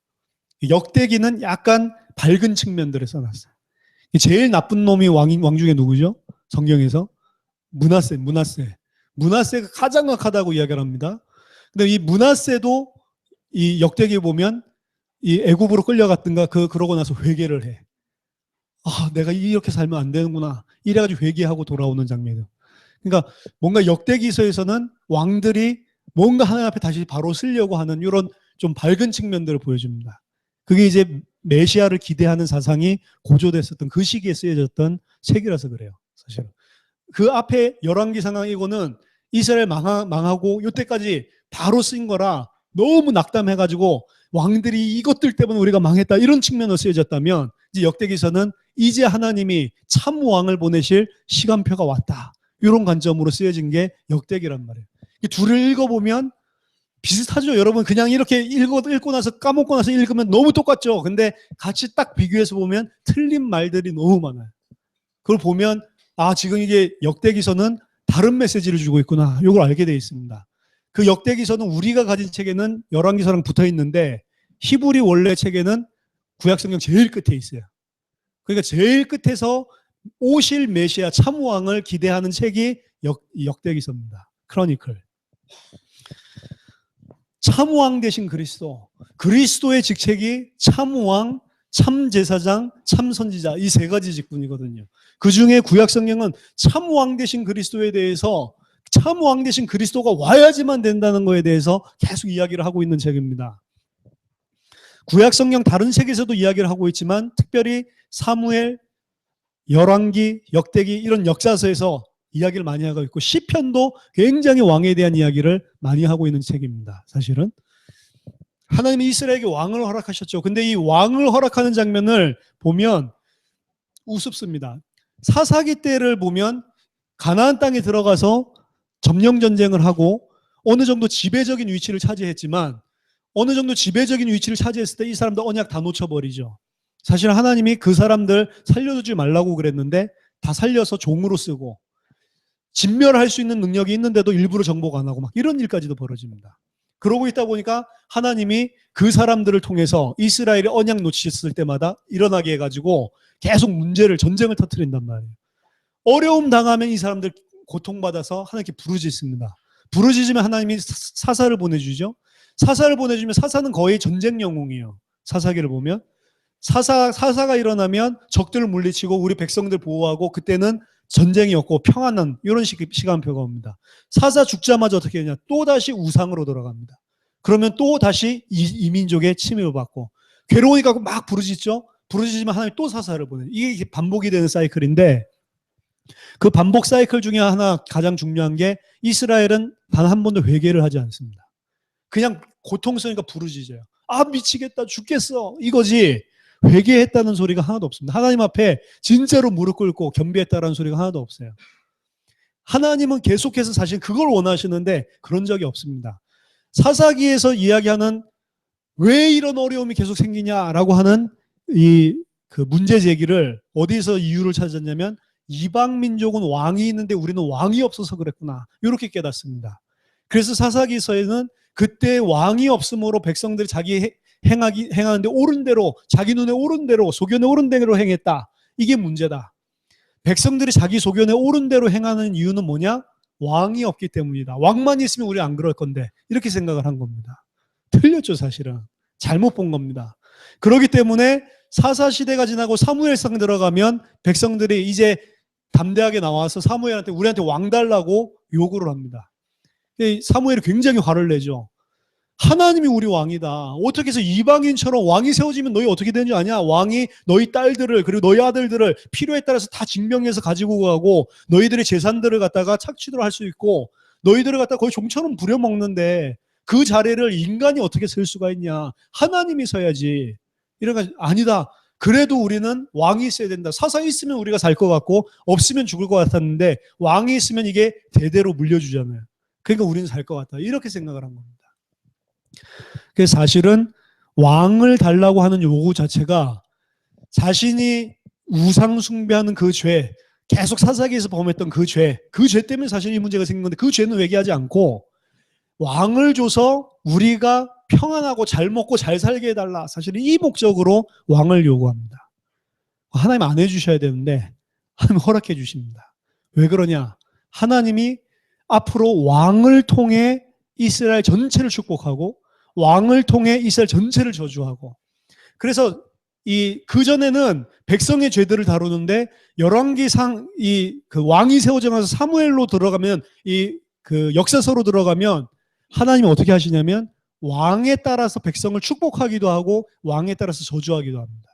역대기는 약간 밝은 측면들을 써놨어요. 제일 나쁜 놈이 왕 중에 누구죠? 성경에서 문하세가 가장 악하다고 이야기를 합니다. 근데 이 문하세도 이 역대기에 보면 이 애굽으로 끌려갔던가 그러고 나서 회개를 해. 아, 내가 이렇게 살면 안 되는구나. 이래가지고 회개하고 돌아오는 장면이에요. 그러니까 뭔가 역대기서에서는 왕들이 뭔가 하나님 앞에 다시 바로 쓰려고 하는 이런 좀 밝은 측면들을 보여줍니다. 그게 이제 메시아를 기대하는 사상이 고조됐었던 그 시기에 쓰여졌던 책이라서 그래요. 사실은. 그 앞에 열왕기상하 이거는 이스라엘 망하고 이때까지 바로 쓰인 거라 너무 낙담해가지고 왕들이 이것들 때문에 우리가 망했다 이런 측면으로 쓰여졌다면 이제 역대기서는 이제 하나님이 참 왕을 보내실 시간표가 왔다. 이런 관점으로 쓰여진 게 역대기란 말이에요. 둘을 읽어보면 비슷하죠. 여러분 그냥 이렇게 읽고 나서 까먹고 나서 읽으면 너무 똑같죠. 근데 같이 딱 비교해서 보면 틀린 말들이 너무 많아요. 그걸 보면 아 지금 이게 역대기서는 다른 메시지를 주고 있구나. 이걸 알게 되어 있습니다. 그 역대기서는 우리가 가진 책에는 열왕기서랑 붙어 있는데 히브리 원래 책에는 구약성경 제일 끝에 있어요. 그러니까 제일 끝에서 오실 메시아 참왕을 기대하는 책이 역대기서입니다. 크로니클. 참왕 대신 그리스도. 그리스도의 직책이 참왕, 참제사장, 참선지자 이 세 가지 직분이거든요. 그중에 구약성경은 참왕 대신 그리스도에 대해서 참왕 대신 그리스도가 와야지만 된다는 것에 대해서 계속 이야기를 하고 있는 책입니다. 구약성경 다른 책에서도 이야기를 하고 있지만 특별히 사무엘, 열왕기, 역대기 이런 역사서에서 이야기를 많이 하고 있고 시편도 굉장히 왕에 대한 이야기를 많이 하고 있는 책입니다. 사실은 하나님이 이스라엘에게 왕을 허락하셨죠. 근데 이 왕을 허락하는 장면을 보면 우습습니다. 사사기 때를 보면 가나안 땅에 들어가서 점령 전쟁을 하고 어느 정도 지배적인 위치를 차지했지만 어느 정도 지배적인 위치를 차지했을 때 이 사람들 언약 다 놓쳐버리죠. 사실 하나님이 그 사람들 살려두지 말라고 그랬는데 다 살려서 종으로 쓰고 진멸할 수 있는 능력이 있는데도 일부러 정복 안 하고 막 이런 일까지도 벌어집니다. 그러고 있다 보니까 하나님이 그 사람들을 통해서 이스라엘이 언약 놓치셨을 때마다 일어나게 해가지고 계속 전쟁을 터뜨린단 말이에요. 어려움 당하면 이 사람들 고통받아서 하나님께 부르짖습니다. 부르짖으면 하나님이 사사를 보내주죠. 사사를 보내주면 사사는 거의 전쟁 영웅이에요. 사사기를 보면 사사가 일어나면 적들을 물리치고 우리 백성들 보호하고 그때는 전쟁이 없고 평안한 이런 시간표가 옵니다. 사사 죽자마자 어떻게 되냐? 또다시 우상으로 돌아갑니다. 그러면 또다시 이 민족의 침입을 받고 괴로우니까 막 부르짖죠. 부르짖으면 하나님이 또 사사를 보내요. 이게 반복이 되는 사이클인데 그 반복 사이클 중에 하나 가장 중요한 게 이스라엘은 단 한 번도 회개를 하지 않습니다. 그냥 고통스러우니까 부르짖어요. 아 미치겠다 죽겠어 이거지 회개했다는 소리가 하나도 없습니다. 하나님 앞에 진짜로 무릎 꿇고 겸비했다는 소리가 하나도 없어요. 하나님은 계속해서 사실 그걸 원하시는데 그런 적이 없습니다. 사사기에서 이야기하는 왜 이런 어려움이 계속 생기냐라고 하는 그 문제 제기를 어디서 이유를 찾았냐면 이방 민족은 왕이 있는데 우리는 왕이 없어서 그랬구나 이렇게 깨닫습니다. 그래서 사사기서에는 그때 왕이 없으므로 백성들이 자기 행하는데 옳은 대로 자기 눈에 옳은 대로 소견에 옳은 대로 행했다. 이게 문제다. 백성들이 자기 소견에 옳은 대로 행하는 이유는 뭐냐? 왕이 없기 때문이다. 왕만 있으면 우리 안 그럴 건데 이렇게 생각을 한 겁니다. 틀렸죠 사실은. 잘못 본 겁니다. 그렇기 때문에 사사시대가 지나고 사무엘상 들어가면 백성들이 이제 담대하게 나와서 사무엘한테 우리한테 왕 달라고 요구를 합니다. 사무엘이 굉장히 화를 내죠. 하나님이 우리 왕이다. 어떻게 해서 이방인처럼 왕이 세워지면 너희 어떻게 되는지 아냐? 왕이 너희 딸들을 그리고 너희 아들들을 필요에 따라서 다 징병해서 가지고 가고 너희들의 재산들을 갖다가 착취를 할 수 있고 너희들을 갖다가 거의 종처럼 부려먹는데 그 자리를 인간이 어떻게 쓸 수가 있냐? 하나님이 서야지. 이래가 아니다. 그래도 우리는 왕이 있어야 된다. 사사 있으면 우리가 살 것 같고 없으면 죽을 것 같았는데 왕이 있으면 이게 대대로 물려주잖아요. 그러니까 우리는 살 것 같다. 이렇게 생각을 한 겁니다. 그래서 사실은 왕을 달라고 하는 요구 자체가 자신이 우상 숭배하는 그 죄, 계속 사사기에서 범했던 그 죄 때문에 사실 이 문제가 생긴 건데 그 죄는 회개하지 않고 왕을 줘서 우리가 평안하고 잘 먹고 잘 살게 해달라. 사실 이 목적으로 왕을 요구합니다. 하나님 안 해주셔야 되는데 하나님 허락해 주십니다. 왜 그러냐? 하나님이 앞으로 왕을 통해 이스라엘 전체를 축복하고 왕을 통해 이스라엘 전체를 저주하고 그래서 그전에는 백성의 죄들을 다루는데 열왕기상 그 왕이 세워져서 사무엘로 들어가면 그 역사서로 들어가면 하나님이 어떻게 하시냐면 왕에 따라서 백성을 축복하기도 하고 왕에 따라서 저주하기도 합니다.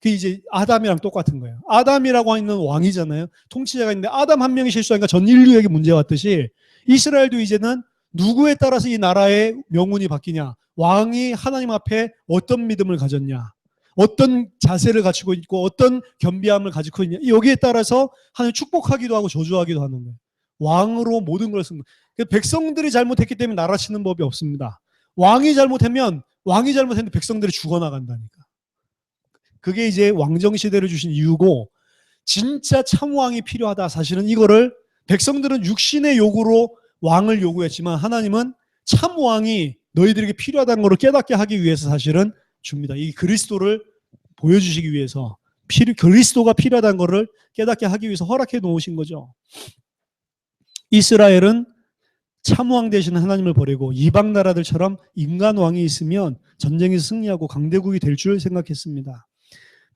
그게 이제 아담이랑 똑같은 거예요. 아담이라고 하는 왕이잖아요. 통치자가 있는데 아담 한 명이 실수하니까 전 인류에게 문제가 왔듯이 이스라엘도 이제는 누구에 따라서 이 나라의 명운이 바뀌냐? 왕이 하나님 앞에 어떤 믿음을 가졌냐? 어떤 자세를 갖추고 있고 어떤 겸비함을 가지고 있냐? 여기에 따라서 하나님 축복하기도 하고 저주하기도 하는 거예요. 왕으로 모든 걸 씁니다. 백성들이 잘못했기 때문에 나라 치는 법이 없습니다. 왕이 잘못했는데 백성들이 죽어나간다니까. 그게 이제 왕정시대를 주신 이유고 진짜 참왕이 필요하다. 사실은 이거를 백성들은 육신의 요구로 왕을 요구했지만 하나님은 참왕이 너희들에게 필요하다는 것을 깨닫게 하기 위해서 사실은 줍니다. 이 그리스도를 보여주시기 위해서 그리스도가 필요하다는 것을 깨닫게 하기 위해서 허락해 놓으신 거죠. 이스라엘은 참왕 대신 하나님을 버리고 이방 나라들처럼 인간 왕이 있으면 전쟁에서 승리하고 강대국이 될 줄 생각했습니다.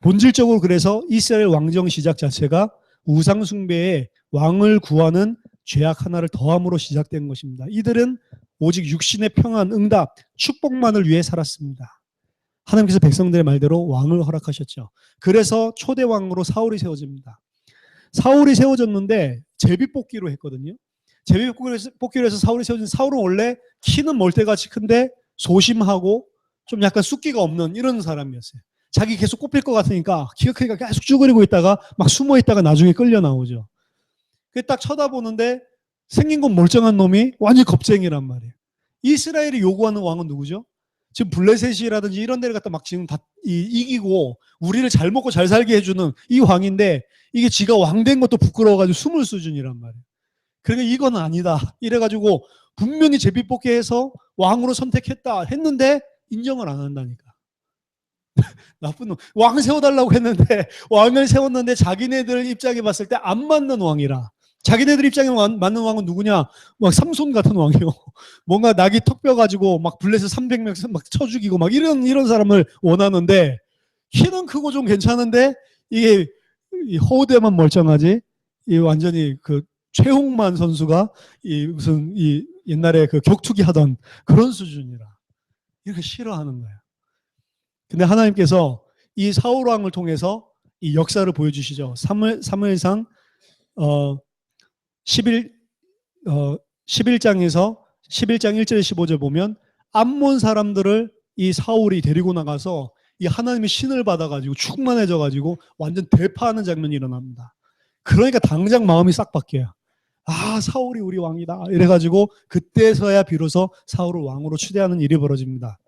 본질적으로 그래서 이스라엘 왕정 시작 자체가 우상 숭배에 왕을 구하는 죄악 하나를 더함으로 시작된 것입니다. 이들은 오직 육신의 평안, 응답, 축복만을 위해 살았습니다. 하나님께서 백성들의 말대로 왕을 허락하셨죠. 그래서 초대 왕으로 사울이 세워집니다. 사울이 세워졌는데 제비뽑기로 했거든요. 제비뽑기로 해서 사울이 세워진 사울은 원래 키는 멀대같이 큰데 소심하고 좀 약간 숫기가 없는 이런 사람이었어요. 자기 계속 꼽힐 것 같으니까 키가 크니까 계속 쭈그리고 있다가 막 숨어 있다가 나중에 끌려 나오죠. 그 딱 쳐다보는데 생긴 건 멀쩡한 놈이 완전 겁쟁이란 말이에요. 이스라엘이 요구하는 왕은 누구죠? 지금 블레셋이라든지 이런 데를 갖다 막 지금 다 이기고 우리를 잘 먹고 잘 살게 해주는 이 왕인데 이게 지가 왕 된 것도 부끄러워가지고 숨을 수준이란 말이에요. 그러니까 이건 아니다. 이래가지고 분명히 제비뽑기 해서 왕으로 선택했다 했는데 인정을 안 한다니까. 나쁜 놈. 왕 세워달라고 했는데 왕을 세웠는데 자기네들 입장에 봤을 때 안 맞는 왕이라. 자기네들 입장에 맞는 왕은 누구냐? 막 삼손 같은 왕이요. 뭔가 낙이 턱 뼈가지고 막 블레셋 300명 막 쳐 죽이고 막 이런 사람을 원하는데 키는 크고 좀 괜찮은데 이게 허우대만 멀쩡하지. 이 완전히 그 최홍만 선수가 무슨 옛날에 그 격투기 하던 그런 수준이라. 이렇게 싫어하는 거예요. 근데 하나님께서 이 사울 왕을 통해서 이 역사를 보여주시죠. 사무엘상 11장에서 11장 1절 15절 보면 암몬 사람들을 이 사울이 데리고 나가서 이 하나님의 신을 받아가지고 충만해져가지고 완전 대파하는 장면이 일어납니다. 그러니까 당장 마음이 싹 바뀌어요. 아, 사울이 우리 왕이다. 이래가지고 그때서야 비로소 사울을 왕으로 추대하는 일이 벌어집니다.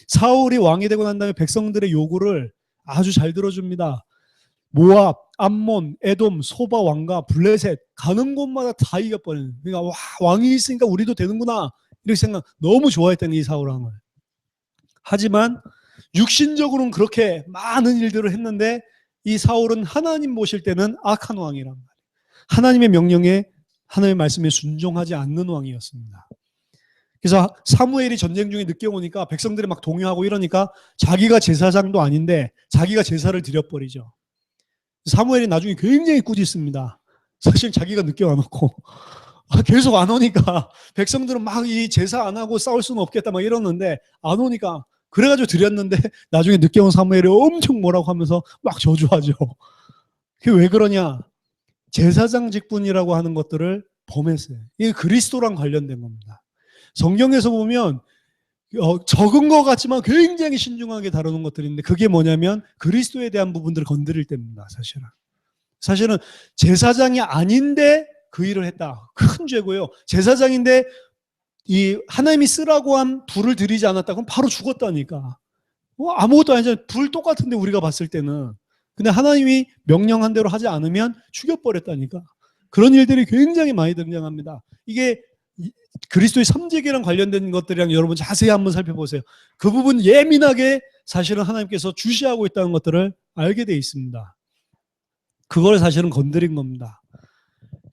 사울이 왕이 되고 난 다음에 백성들의 요구를 아주 잘 들어줍니다. 모압, 암몬, 에돔, 소바 왕과 블레셋 가는 곳마다 다 이겨버리는. 그러니까 와, 왕이 있으니까 우리도 되는구나 이렇게 생각. 너무 좋아했던 이 사울 왕을. 하지만 육신적으로는 그렇게 많은 일들을 했는데 이 사울은 하나님 보실 때는 악한 왕이란 말이에요. 하나님의 명령에 하나님의 말씀에 순종하지 않는 왕이었습니다. 그래서 사무엘이 전쟁 중에 늦게 오니까 백성들이 막 동요하고 이러니까 자기가 제사장도 아닌데 자기가 제사를 드려버리죠. 사무엘이 나중에 굉장히 꾸짖습니다. 사실 자기가 늦게 와놓고 계속 안 오니까 백성들은 막 이 제사 안 하고 싸울 수는 없겠다 막 이러는데 안 오니까 그래가지고 드렸는데 나중에 늦게 온 사무엘이 엄청 뭐라고 하면서 막 저주하죠. 그게 왜 그러냐? 제사장 직분이라고 하는 것들을 범했어요. 이게 그리스도랑 관련된 겁니다. 성경에서 보면 적은 것 같지만 굉장히 신중하게 다루는 것들이 있는데 그게 뭐냐면 그리스도에 대한 부분들을 건드릴 때입니다. 사실은 제사장이 아닌데 그 일을 했다. 큰 죄고요. 제사장인데 이 하나님이 쓰라고 한 불을 들이지 않았다. 그럼 바로 죽었다니까. 아무것도 아니잖아요. 불 똑같은데 우리가 봤을 때는. 근데 하나님이 명령한 대로 하지 않으면 죽여버렸다니까. 그런 일들이 굉장히 많이 등장합니다. 이게 그리스도의 삼재기랑 관련된 것들이랑 여러분 자세히 한번 살펴보세요. 그 부분 예민하게 사실은 하나님께서 주시하고 있다는 것들을 알게 돼 있습니다. 그걸 사실은 건드린 겁니다.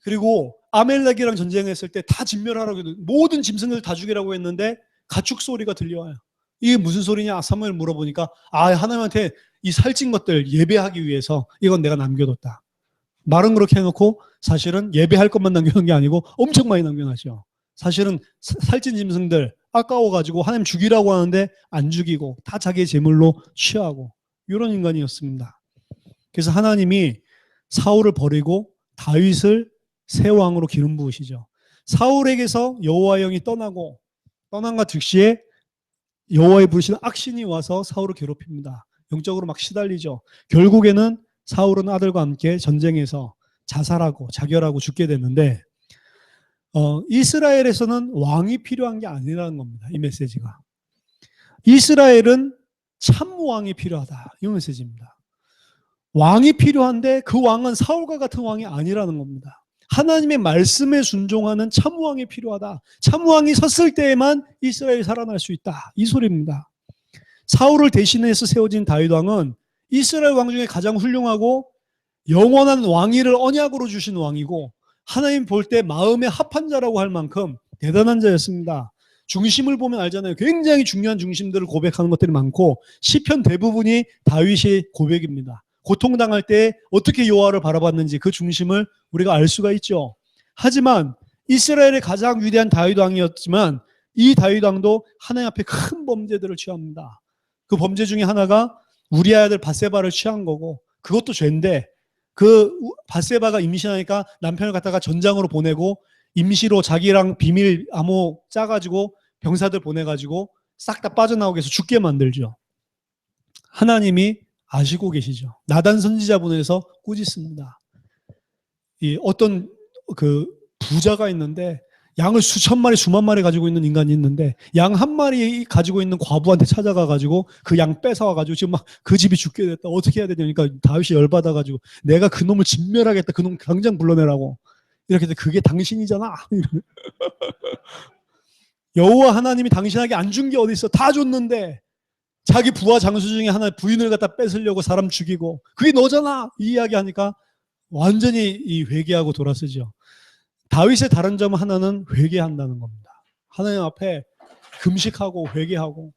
그리고 아멜렉이랑 전쟁했을 때 다 진멸하라고 했는데 모든 짐승들 다 죽이라고 했는데 가축 소리가 들려와요. 이게 무슨 소리냐? 사무엘 물어보니까 하나님한테 이 살찐 것들 예배하기 위해서 이건 내가 남겨뒀다. 말은 그렇게 해놓고 사실은 예배할 것만 남겨놓은 게 아니고 엄청 많이 남겨놨죠. 사실은 살찐 짐승들 아까워가지고 하나님 죽이라고 하는데 안 죽이고 다 자기의 제물로 취하고 이런 인간이었습니다. 그래서 하나님이 사울을 버리고 다윗을 새 왕으로 기름 부으시죠. 사울에게서 여호와의 영이 떠난과 즉시에 여호와의 부르시는 악신이 와서 사울을 괴롭힙니다. 영적으로 막 시달리죠. 결국에는 사울은 아들과 함께 전쟁에서 자살하고 자결하고 죽게 되는데 이스라엘에서는 왕이 필요한 게 아니라는 겁니다. 이 메시지가. 이스라엘은 참 왕이 필요하다. 이 메시지입니다. 왕이 필요한데 그 왕은 사울과 같은 왕이 아니라는 겁니다. 하나님의 말씀에 순종하는 참 왕이 필요하다. 참 왕이 섰을 때에만 이스라엘이 살아날 수 있다. 이 소리입니다. 사울을 대신해서 세워진 다윗 왕은 이스라엘 왕 중에 가장 훌륭하고 영원한 왕위를 언약으로 주신 왕이고 하나님 볼 때 마음에 합한 자라고 할 만큼 대단한 자였습니다. 중심을 보면 알잖아요. 굉장히 중요한 중심들을 고백하는 것들이 많고 시편 대부분이 다윗의 고백입니다. 고통당할 때 어떻게 여호와를 바라봤는지 그 중심을 우리가 알 수가 있죠. 하지만 이스라엘의 가장 위대한 다윗 왕이었지만 이 다윗 왕도 하나님 앞에 큰 범죄들을 취합니다. 그 범죄 중에 하나가 우리아의 아들 밧세바를 취한 거고 그것도 죄인데 그 밧세바가 임신하니까 남편을 갖다가 전장으로 보내고 임시로 자기랑 비밀 암호 짜가지고 병사들 보내가지고 싹 다 빠져나오게 해서 죽게 만들죠. 하나님이 아시고 계시죠. 나단 선지자분에서 꾸짖습니다. 이 어떤 그 부자가 있는데 양을 수천 마리 수만 마리 가지고 있는 인간이 있는데 양 한 마리 가지고 있는 과부한테 찾아가 가지고 그 양 뺏어와 가지고 지금 막 그 집이 죽게 됐다. 어떻게 해야 되냐니까 다윗이 열받아 가지고 내가 그 놈을 진멸하겠다. 그 놈 당장 불러내라고. 이렇게 해서 그게 당신이잖아. 여호와 하나님이 당신에게 안 준 게 어디 있어? 다 줬는데 자기 부하 장수 중에 하나 부인을 갖다 뺏으려고 사람 죽이고 그게 너잖아. 이 이야기 하니까 완전히 이 회개하고 돌아서죠. 다윗의 다른 점 하나는 회개한다는 겁니다. 하나님 앞에 금식하고 회개하고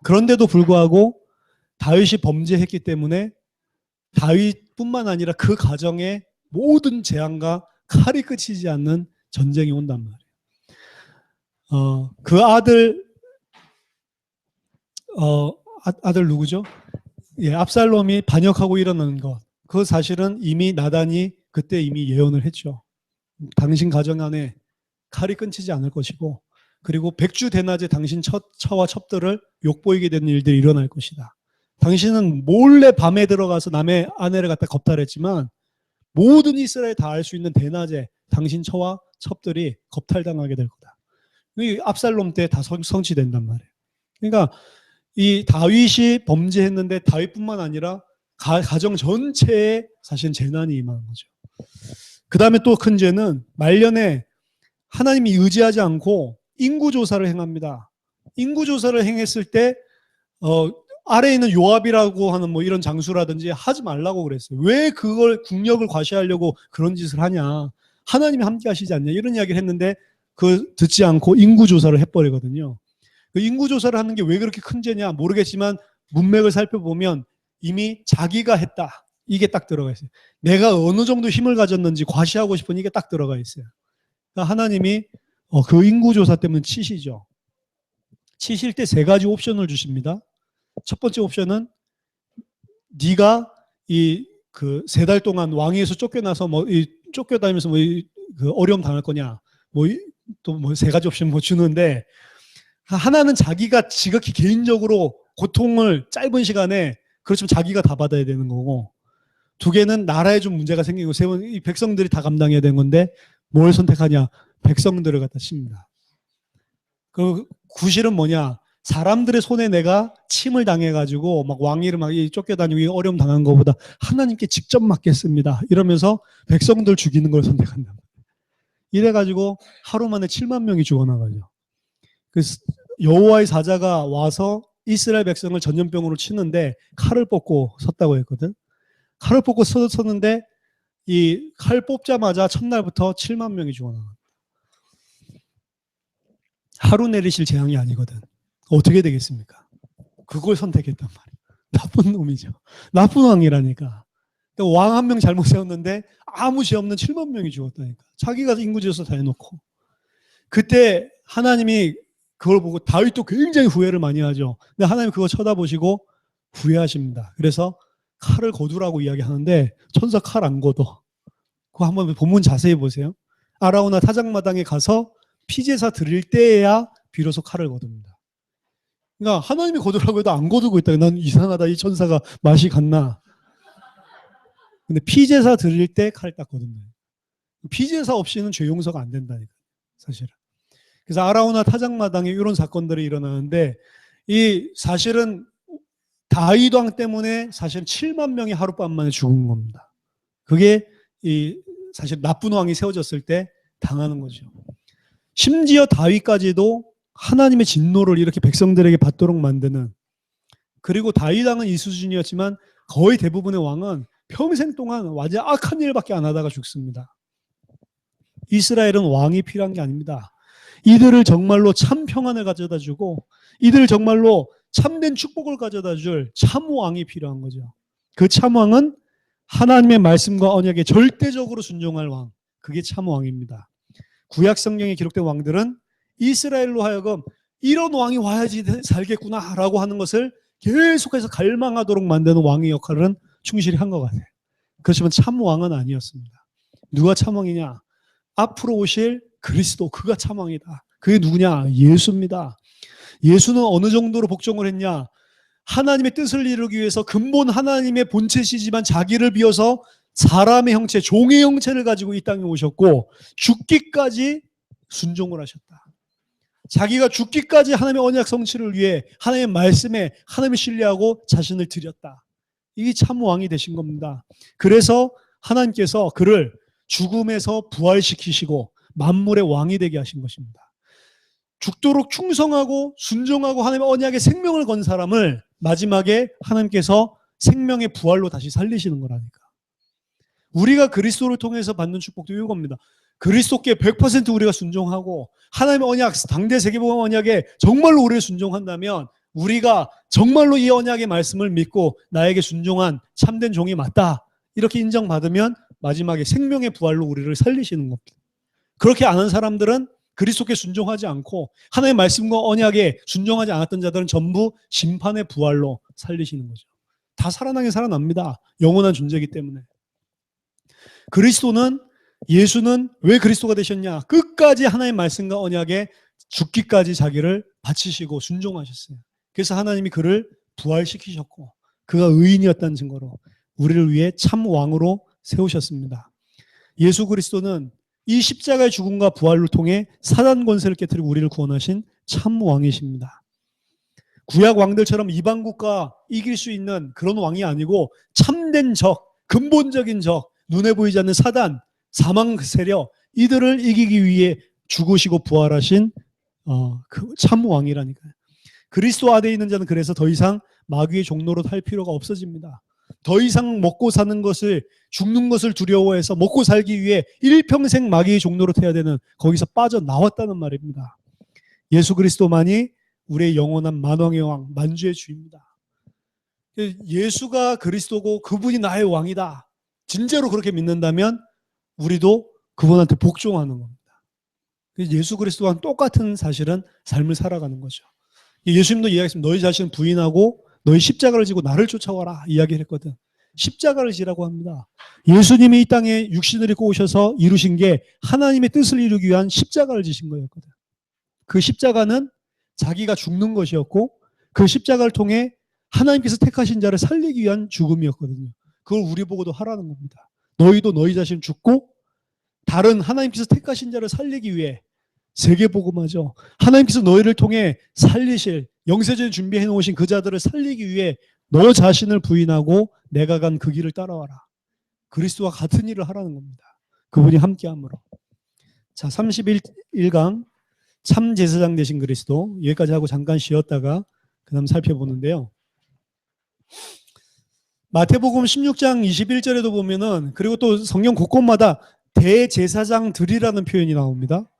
그런데도 불구하고 다윗이 범죄했기 때문에 다윗뿐만 아니라 그 가정의 모든 재앙과 칼이 끝이지 않는 전쟁이 온단 말이에요. 그 아들 아들 누구죠? 예, 압살롬이 반역하고 일어나는 것. 그 사실은 이미 나단이 그때 이미 예언을 했죠. 당신 가정 안에 칼이 끊치지 않을 것이고 그리고 백주 대낮에 당신 처와 첩들을 욕보이게 되는 일들이 일어날 것이다. 당신은 몰래 밤에 들어가서 남의 아내를 갖다 겁탈했지만 모든 이스라엘 다 알 수 있는 대낮에 당신 처와 첩들이 겁탈당하게 될 거다. 이 압살롬 때 다 성취된단 말이에요. 그러니까 이 다윗이 범죄했는데 다윗뿐만 아니라 가정 전체에 사실 재난이 임하는 거죠. 그 다음에 또 큰 죄는 말년에 하나님이 의지하지 않고 인구조사를 행합니다. 인구조사를 행했을 때 아래에 있는 요압이라고 하는 뭐 이런 장수라든지 하지 말라고 그랬어요. 왜 그걸 국력을 과시하려고 그런 짓을 하냐. 하나님이 함께 하시지 않냐. 이런 이야기를 했는데 그 듣지 않고 인구조사를 해버리거든요. 그 인구조사를 하는 게 왜 그렇게 큰 죄냐 모르겠지만 문맥을 살펴보면 이미 자기가 했다. 이게 딱 들어가 있어요. 내가 어느 정도 힘을 가졌는지 과시하고 싶은 이게 딱 들어가 있어요. 그러니까 하나님이 그 인구조사 때문에 치시죠. 치실 때 세 가지 옵션을 주십니다. 첫 번째 옵션은 네가 이 그 세 달 동안 왕위에서 쫓겨나서 뭐 쫓겨다니면서 뭐 그 어려움 당할 거냐 뭐 또 뭐 세 가지 옵션 뭐 주는데 하나는 자기가 지극히 개인적으로 고통을 짧은 시간에 그렇지만 자기가 다 받아야 되는 거고 두 개는 나라에 좀 문제가 생기고 세 번 이 백성들이 다 감당해야 되는 건데 뭘 선택하냐 백성들을 갖다 칩니다. 그 구실은 뭐냐 사람들의 손에 내가 침을 당해가지고 막 왕위를 막 쫓겨다니고 어려움 당한 것보다 하나님께 직접 맡겠습니다. 이러면서 백성들 죽이는 걸 선택한다. 이래가지고 하루 만에 7만 명이 죽어나가죠. 그래서 여호와의 사자가 와서 이스라엘 백성을 전염병으로 치는데 칼을 뽑고 섰다고 했거든. 칼을 뽑고 섰는데 이 칼 뽑자마자 첫날부터 7만 명이 죽어나가. 하루 내리실 재앙이 아니거든. 어떻게 되겠습니까? 그걸 선택했단 말이에요. 나쁜 놈이죠. 나쁜 왕이라니까. 그러니까 왕 한 명 잘못 세웠는데 아무 죄 없는 7만 명이 죽었다니까. 자기가 인구조사 다 해놓고. 그때 하나님이 그걸 보고 다윗도 굉장히 후회를 많이 하죠. 근데 하나님 그거 쳐다보시고 후회하십니다. 그래서 칼을 거두라고 이야기하는데 천사 칼 안 거둬. 그거 한번 본문 자세히 보세요. 아라우나 타작마당에 가서 피제사 드릴 때에야 비로소 칼을 거둡니다. 그러니까 하나님이 거두라고 해도 안 거두고 있다. 난 이상하다. 이 천사가 맛이 갔나. 근데 피제사 드릴 때 칼을 딱 거둔다. 피제사 없이는 죄 용서가 안 된다니까. 사실은. 그래서 아라우나 타작마당에 이런 사건들이 일어나는데 이 사실은 다윗 왕 때문에 사실 7만 명이 하룻밤 만에 죽은 겁니다. 그게 이 사실 나쁜 왕이 세워졌을 때 당하는 거죠. 심지어 다윗까지도 하나님의 진노를 이렇게 백성들에게 받도록 만드는 그리고 다윗 왕은 이 수준이었지만 거의 대부분의 왕은 평생 동안 완전 악한 일밖에 안 하다가 죽습니다. 이스라엘은 왕이 필요한 게 아닙니다. 이들을 정말로 참 평안을 가져다 주고 이들을 정말로 참된 축복을 가져다 줄 참왕이 필요한 거죠. 그 참왕은 하나님의 말씀과 언약에 절대적으로 순종할 왕, 그게 참왕입니다. 구약 성경에 기록된 왕들은 이스라엘로 하여금 이런 왕이 와야지 살겠구나라고 하는 것을 계속해서 갈망하도록 만드는 왕의 역할은 충실히 한 것 같아요. 그렇지만 참왕은 아니었습니다. 누가 참왕이냐? 앞으로 오실 그리스도, 그가 참왕이다. 그게 누구냐? 예수입니다. 예수는 어느 정도로 복종을 했냐? 하나님의 뜻을 이루기 위해서 근본 하나님의 본체시지만 자기를 비워서 사람의 형체, 종의 형체를 가지고 이 땅에 오셨고 죽기까지 순종을 하셨다. 자기가 죽기까지 하나님의 언약 성취를 위해 하나님의 말씀에 하나님을 신뢰하고 자신을 드렸다. 이게 참 왕이 되신 겁니다. 그래서 하나님께서 그를 죽음에서 부활시키시고 만물의 왕이 되게 하신 것입니다. 죽도록 충성하고 순종하고 하나님의 언약에 생명을 건 사람을 마지막에 하나님께서 생명의 부활로 다시 살리시는 거라니까. 우리가 그리스도를 통해서 받는 축복도 이겁니다. 그리스도께 100% 우리가 순종하고 하나님의 언약, 당대 세계복음 언약에 정말로 우리를 순종한다면 우리가 정말로 이 언약의 말씀을 믿고 나에게 순종한 참된 종이 맞다. 이렇게 인정받으면 마지막에 생명의 부활로 우리를 살리시는 겁니다. 그렇게 안 한 사람들은 그리스도께 순종하지 않고 하나님의 말씀과 언약에 순종하지 않았던 자들은 전부 심판의 부활로 살리시는 거죠. 다 살아나긴 살아납니다. 영원한 존재이기 때문에. 그리스도는, 예수는 왜 그리스도가 되셨냐? 끝까지 하나님의 말씀과 언약에 죽기까지 자기를 바치시고 순종하셨어요. 그래서 하나님이 그를 부활시키셨고 그가 의인이었다는 증거로 우리를 위해 참 왕으로 세우셨습니다. 예수 그리스도는 이 십자가의 죽음과 부활을 통해 사단 권세를 깨뜨리고 우리를 구원하신 참 왕이십니다. 구약 왕들처럼 이방국가 이길 수 있는 그런 왕이 아니고 참된 적, 근본적인 적, 눈에 보이지 않는 사단, 사망 세력, 이들을 이기기 위해 죽으시고 부활하신 그 참 왕이라니까요. 그리스도 안에 있는 자는 그래서 더 이상 마귀의 종노릇 할 필요가 없어집니다. 더 이상 먹고 사는 것을, 죽는 것을 두려워해서 먹고 살기 위해 일평생 마귀의 종노릇 해야 되는, 거기서 빠져나왔다는 말입니다. 예수 그리스도만이 우리의 영원한 만왕의 왕, 만주의 주입니다. 예수가 그리스도고 그분이 나의 왕이다. 진짜로 그렇게 믿는다면 우리도 그분한테 복종하는 겁니다. 예수 그리스도와 똑같은 사실은 삶을 살아가는 거죠. 예수님도 이야기했습니다. 너희 자신을 부인하고 너희 십자가를 지고 나를 쫓아와라 이야기를 했거든. 십자가를 지라고 합니다. 예수님이 이 땅에 육신을 입고 오셔서 이루신 게 하나님의 뜻을 이루기 위한 십자가를 지신 거였거든. 그 십자가는 자기가 죽는 것이었고 그 십자가를 통해 하나님께서 택하신 자를 살리기 위한 죽음이었거든요. 그걸 우리 보고도 하라는 겁니다. 너희도 너희 자신 죽고 다른 하나님께서 택하신 자를 살리기 위해 세계복음하죠. 하나님께서 너희를 통해 살리실, 영세전에 준비해 놓으신 그 자들을 살리기 위해 너 자신을 부인하고 내가 간 그 길을 따라와라. 그리스도와 같은 일을 하라는 겁니다. 그분이 함께함으로. 자, 31강 참 제사장 되신 그리스도, 여기까지 하고 잠깐 쉬었다가 그 다음 살펴보는데요. 마태복음 16장 21절에도 보면은, 그리고 또 성경 곳곳마다 대제사장들이라는 표현이 나옵니다.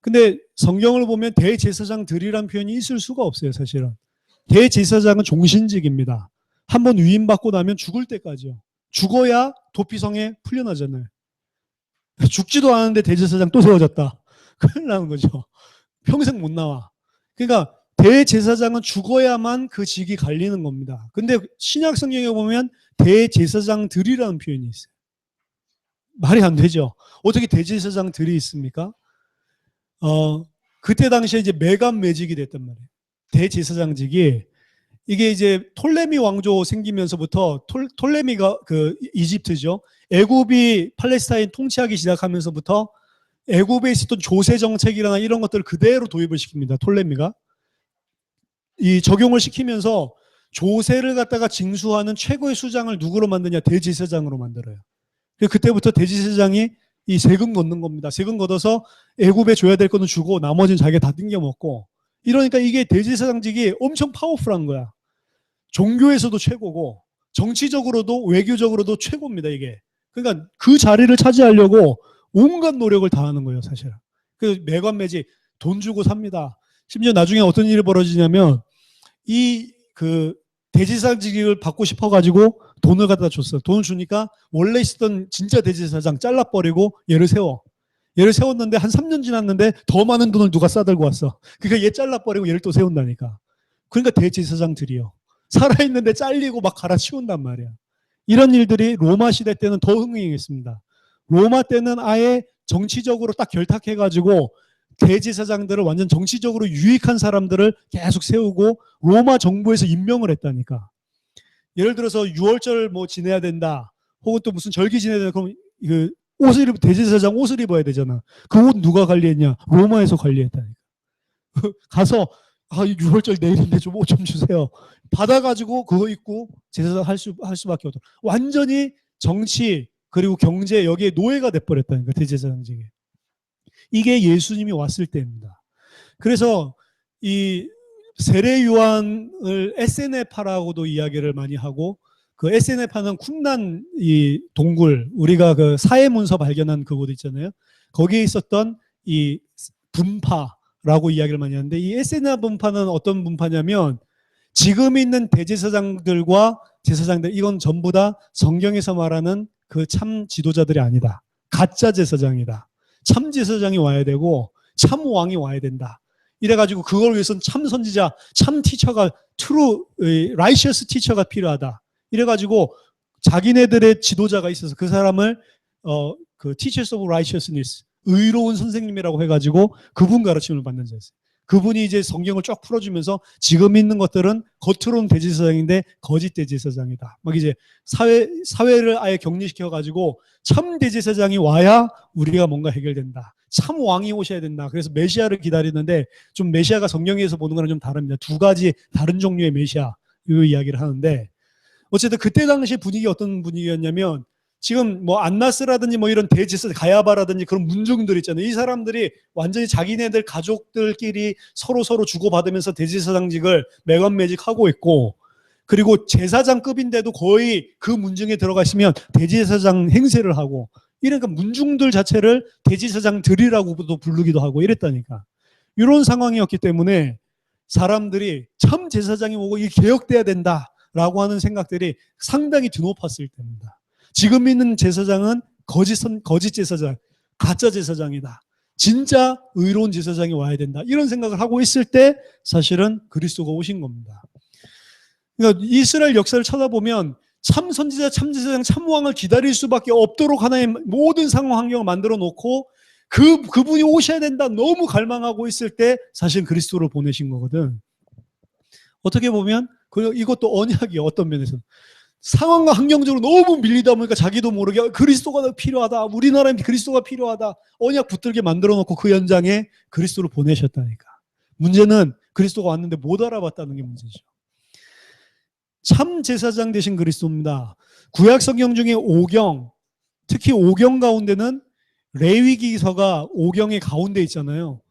근데 성경을 보면 대제사장들이라는 표현이 있을 수가 없어요, 사실은. 대제사장은 종신직입니다. 한번 위임받고 나면 죽을 때까지요. 죽어야 도피성에 풀려나잖아요. 죽지도 않았는데 대제사장 또 세워졌다. 큰일 나는 거죠. 평생 못 나와. 그러니까 대제사장은 죽어야만 그 직이 갈리는 겁니다. 근데 신약 성경에 보면 대제사장들이라는 표현이 있어요. 말이 안 되죠. 어떻게 대제사장들이 있습니까? 그때 당시에 이제 매간매직이 됐단 말이에요. 대제사장직이, 이게 이제 톨레미 왕조 생기면서부터, 톨레미가 그 이집트죠. 애굽이 팔레스타인 통치하기 시작하면서부터 애굽에 있었던 조세 정책이나 이런 것들을 그대로 도입을 시킵니다. 톨레미가 이 적용을 시키면서 조세를 갖다가 징수하는 최고의 수장을 누구로 만드냐? 대제사장으로 만들어요. 그때부터 대제사장이 이 세금 걷는 겁니다. 세금 걷어서 애굽에 줘야 될 거는 주고 나머지는 자기가 다 띵겨 먹고, 이러니까 이게 대제사장직이 엄청 파워풀한 거야. 종교에서도 최고고 정치적으로도 외교적으로도 최고입니다, 이게. 그러니까 그 자리를 차지하려고 온갖 노력을 다하는 거예요, 사실은. 그 매관매직 돈 주고 삽니다. 심지어 나중에 어떤 일이 벌어지냐면 이 그 대지사직을 받고 싶어가지고 돈을 갖다 줬어요. 돈을 주니까 원래 있었던 진짜 대지사장 잘라버리고 얘를 세워. 얘를 세웠는데 한 3년 지났는데 더 많은 돈을 누가 싸들고 왔어. 그러니까 얘 잘라버리고 얘를 또 세운다니까. 그러니까 대지사장들이요. 살아있는데 잘리고 막 갈아치운단 말이야. 이런 일들이 로마 시대 때는 더 흥행했습니다. 로마 때는 아예 정치적으로 딱 결탁해가지고 대제사장들을 완전 정치적으로 유익한 사람들을 계속 세우고 로마 정부에서 임명을 했다니까. 예를 들어서 6월절 뭐 지내야 된다. 혹은 또 무슨 절기 지내야 된다. 그럼 그 옷을 입 대제사장 옷을 입어야 되잖아. 그 옷 누가 관리했냐? 로마에서 관리했다니까. 가서 6월절 내일인데 좀 옷 좀 주세요. 받아가지고 그거 입고 제사장 할 수밖에 없다. 완전히 정치 그리고 경제 여기에 노예가 돼버렸다니까 대제사장직에. 이게 예수님이 왔을 때입니다. 그래서 이 세례 요한을 에세네파라고도 이야기를 많이 하고 그 에세네파는 쿰난 이 동굴 우리가 그 사해문서 발견한 그곳 있잖아요. 거기에 있었던 이 분파라고 이야기를 많이 하는데 이 에세네 분파는 어떤 분파냐면 지금 있는 대제사장들과 제사장들 이건 전부 다 성경에서 말하는 그 참 지도자들이 아니다. 가짜 제사장이다. 참 제사장이 와야 되고 참 왕이 와야 된다. 이래가지고 그걸 위해서는 참 선지자, 참 티처가 트루, 라이셔스 티처가 필요하다. 이래가지고 자기네들의 지도자가 있어서 그 사람을 그 Teachers of Righteousness, 의로운 선생님이라고 해가지고 그분 가르침을 받는 자였어요. 그분이 이제 성경을 쫙 풀어주면서 지금 있는 것들은 겉으로는 대제사장인데 거짓 대제사장이다. 막 이제 사회를 아예 격리시켜가지고 참 대제사장이 와야 우리가 뭔가 해결된다. 참 왕이 오셔야 된다. 그래서 메시아를 기다리는데 좀 메시아가 성경에서 보는 거랑 좀 다릅니다. 두 가지 다른 종류의 메시아 이 이야기를 하는데 어쨌든 그때 당시 분위기 어떤 분위기였냐면 지금 뭐 안나스라든지 뭐 이런 대제사 가야바라든지 그런 문중들 있잖아요. 이 사람들이 완전히 자기네들 가족들끼리 서로 주고받으면서 대제사장직을 매관매직하고 있고 그리고 제사장급인데도 거의 그 문중에 들어가 있으면 대제사장 행세를 하고 이러니까 문중들 자체를 대제사장들이라고도 부르기도 하고 이랬다니까. 이런 상황이었기 때문에 사람들이 참 제사장이 오고 이게 개혁돼야 된다라고 하는 생각들이 상당히 드높았을 때입니다. 지금 있는 제사장은 거짓 제사장, 가짜 제사장이다. 진짜 의로운 제사장이 와야 된다. 이런 생각을 하고 있을 때 사실은 그리스도가 오신 겁니다. 그러니까 이스라엘 역사를 쳐다보면 참 선지자, 참 제사장, 참 왕을 기다릴 수밖에 없도록 하나님 모든 상황 환경을 만들어 놓고 그분이 오셔야 된다. 너무 갈망하고 있을 때 사실 그리스도를 보내신 거거든. 어떻게 보면 이것도 언약이에요. 어떤 면에서는. 상황과 환경적으로 너무 밀리다 보니까 자기도 모르게 그리스도가 필요하다. 우리나라에 그리스도가 필요하다. 언약 붙들게 만들어 놓고 그 현장에 그리스도를 보내셨다니까. 문제는 그리스도가 왔는데 못 알아봤다는 게 문제죠. 참 제사장 되신 그리스도입니다. 구약 성경 중에 5경, 특히 5경 가운데는 레위기서가 5경의 가운데 있잖아요.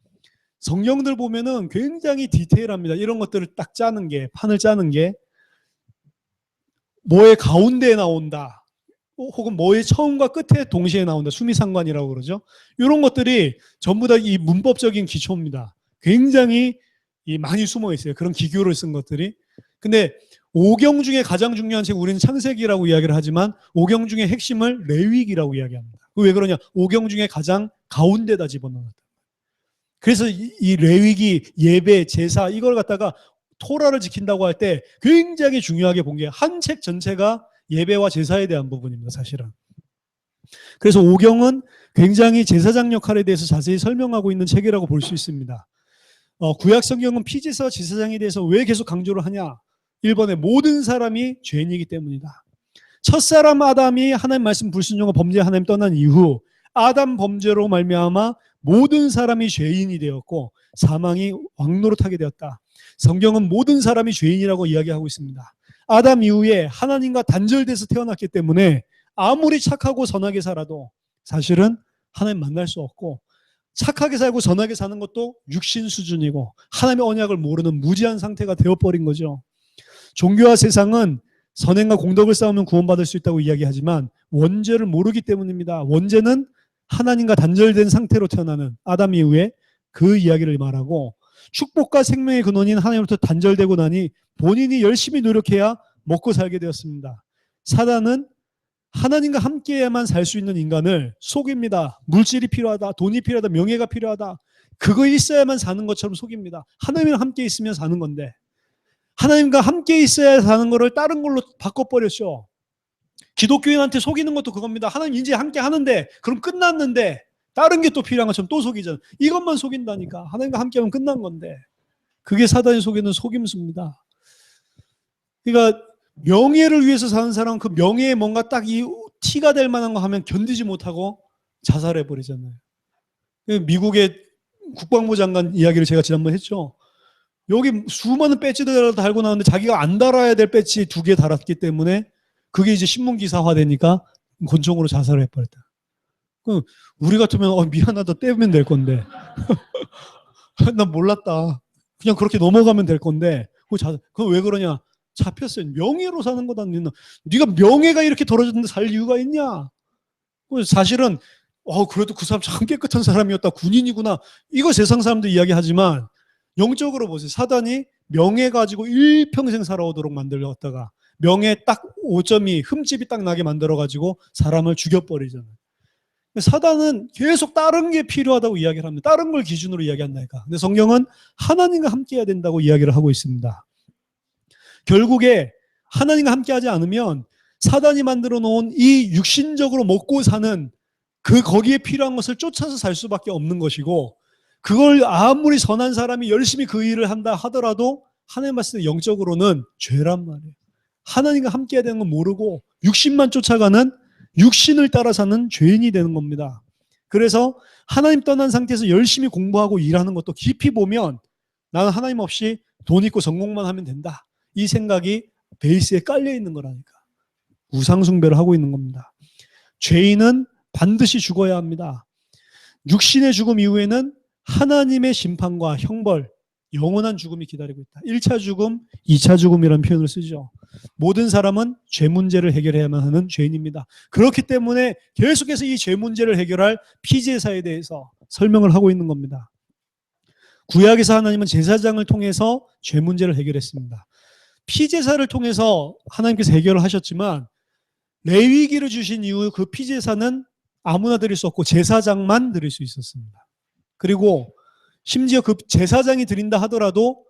성경들 보면은 굉장히 디테일합니다. 이런 것들을 딱 짜는 게, 판을 짜는 게 뭐의 가운데에 나온다. 혹은 뭐의 처음과 끝에 동시에 나온다. 수미상관이라고 그러죠. 이런 것들이 전부 다 이 문법적인 기초입니다. 굉장히 많이 숨어 있어요. 그런 기교를 쓴 것들이. 근데 5경 중에 가장 중요한 책 우리는 창세기라고 이야기를 하지만 5경 중에 핵심을 레위기라고 이야기합니다. 왜 그러냐? 5경 중에 가장 가운데다 집어넣었다. 그래서 이 레위기, 예배, 제사 이걸 갖다가 토라를 지킨다고 할 때 굉장히 중요하게 본 게 한 책 전체가 예배와 제사에 대한 부분입니다. 사실은. 그래서 5경은 굉장히 제사장 역할에 대해서 자세히 설명하고 있는 책이라고 볼 수 있습니다. 구약 성경은 피제사와 제사장에 대해서 왜 계속 강조를 하냐? 1번에 모든 사람이 죄인이기 때문이다. 첫사람 아담이 하나님 말씀 불순종과 범죄 하나님 떠난 이후 아담 범죄로 말미암아 모든 사람이 죄인이 되었고 사망이 왕노릇하게 되었다. 성경은 모든 사람이 죄인이라고 이야기하고 있습니다. 아담 이후에 하나님과 단절돼서 태어났기 때문에 아무리 착하고 선하게 살아도 사실은 하나님 만날 수 없고 착하게 살고 선하게 사는 것도 육신 수준이고 하나님의 언약을 모르는 무지한 상태가 되어버린 거죠. 종교와 세상은 선행과 공덕을 쌓으면 구원받을 수 있다고 이야기하지만 원죄를 모르기 때문입니다. 원죄는 하나님과 단절된 상태로 태어나는 아담 이후에 그 이야기를 말하고, 축복과 생명의 근원인 하나님으로부터 단절되고 나니 본인이 열심히 노력해야 먹고 살게 되었습니다. 사단은 하나님과 함께해야만 살 수 있는 인간을 속입니다. 물질이 필요하다, 돈이 필요하다, 명예가 필요하다, 그거 있어야만 사는 것처럼 속입니다. 하나님이랑 함께 있으면 사는 건데, 하나님과 함께 있어야 사는 거를 다른 걸로 바꿔버렸죠. 기독교인한테 속이는 것도 그겁니다. 하나님 이제 함께 하는데 그럼 끝났는데 다른 게 또 필요한 것처럼 또 속이잖아요. 이것만 속인다니까. 하나님과 함께 하면 끝난 건데. 그게 사단이 속이는 속임수입니다. 그러니까 명예를 위해서 사는 사람은 그 명예에 뭔가 딱 이 티가 될 만한 거 하면 견디지 못하고 자살해 버리잖아요. 미국의 국방부 장관 이야기를 제가 지난번에 했죠. 여기 수많은 배지를 달고 나오는데 자기가 안 달아야 될 배지 2개 달았기 때문에 그게 이제 신문기사화 되니까 권총으로 자살을 해버렸다. 우리 같으면 미안하다 떼면 될 건데 난 몰랐다. 그냥 그렇게 넘어가면 될 건데 그건 왜 그러냐? 잡혔어요. 명예로 사는 거다. 네가 명예가 이렇게 떨어졌는데 살 이유가 있냐? 사실은 그래도 그 사람 참 깨끗한 사람이었다. 군인이구나. 이거 세상 사람들 이야기하지만 영적으로 보세요. 사단이 명예 가지고 일평생 살아오도록 만들었다가 명예 딱 5점이 흠집이 딱 나게 만들어가지고 사람을 죽여버리잖아요. 사단은 계속 다른 게 필요하다고 이야기를 합니다. 다른 걸 기준으로 이야기한다니까. 근데 성경은 하나님과 함께 해야 된다고 이야기를 하고 있습니다. 결국에 하나님과 함께 하지 않으면 사단이 만들어 놓은 이 육신적으로 먹고 사는 거기에 필요한 것을 쫓아서 살 수밖에 없는 것이고, 그걸 아무리 선한 사람이 열심히 그 일을 한다 하더라도 하나님 말씀 영적으로는 죄란 말이에요. 하나님과 함께 해야 되는 건 모르고 육신만 쫓아가는, 육신을 따라 사는 죄인이 되는 겁니다. 그래서 하나님 떠난 상태에서 열심히 공부하고 일하는 것도 깊이 보면 나는 하나님 없이 돈 있고 성공만 하면 된다, 이 생각이 베이스에 깔려 있는 거라니까. 우상숭배를 하고 있는 겁니다. 죄인은 반드시 죽어야 합니다. 육신의 죽음 이후에는 하나님의 심판과 형벌, 영원한 죽음이 기다리고 있다. 1차 죽음, 2차 죽음이라는 표현을 쓰죠. 모든 사람은 죄 문제를 해결해야만 하는 죄인입니다. 그렇기 때문에 계속해서 이 죄 문제를 해결할 피제사에 대해서 설명을 하고 있는 겁니다. 구약에서 하나님은 제사장을 통해서 죄 문제를 해결했습니다. 피제사를 통해서 하나님께서 해결을 하셨지만 레위기를 주신 이후 그 피제사는 아무나 드릴 수 없고 제사장만 드릴 수 있었습니다. 그리고 심지어 그 제사장이 드린다 하더라도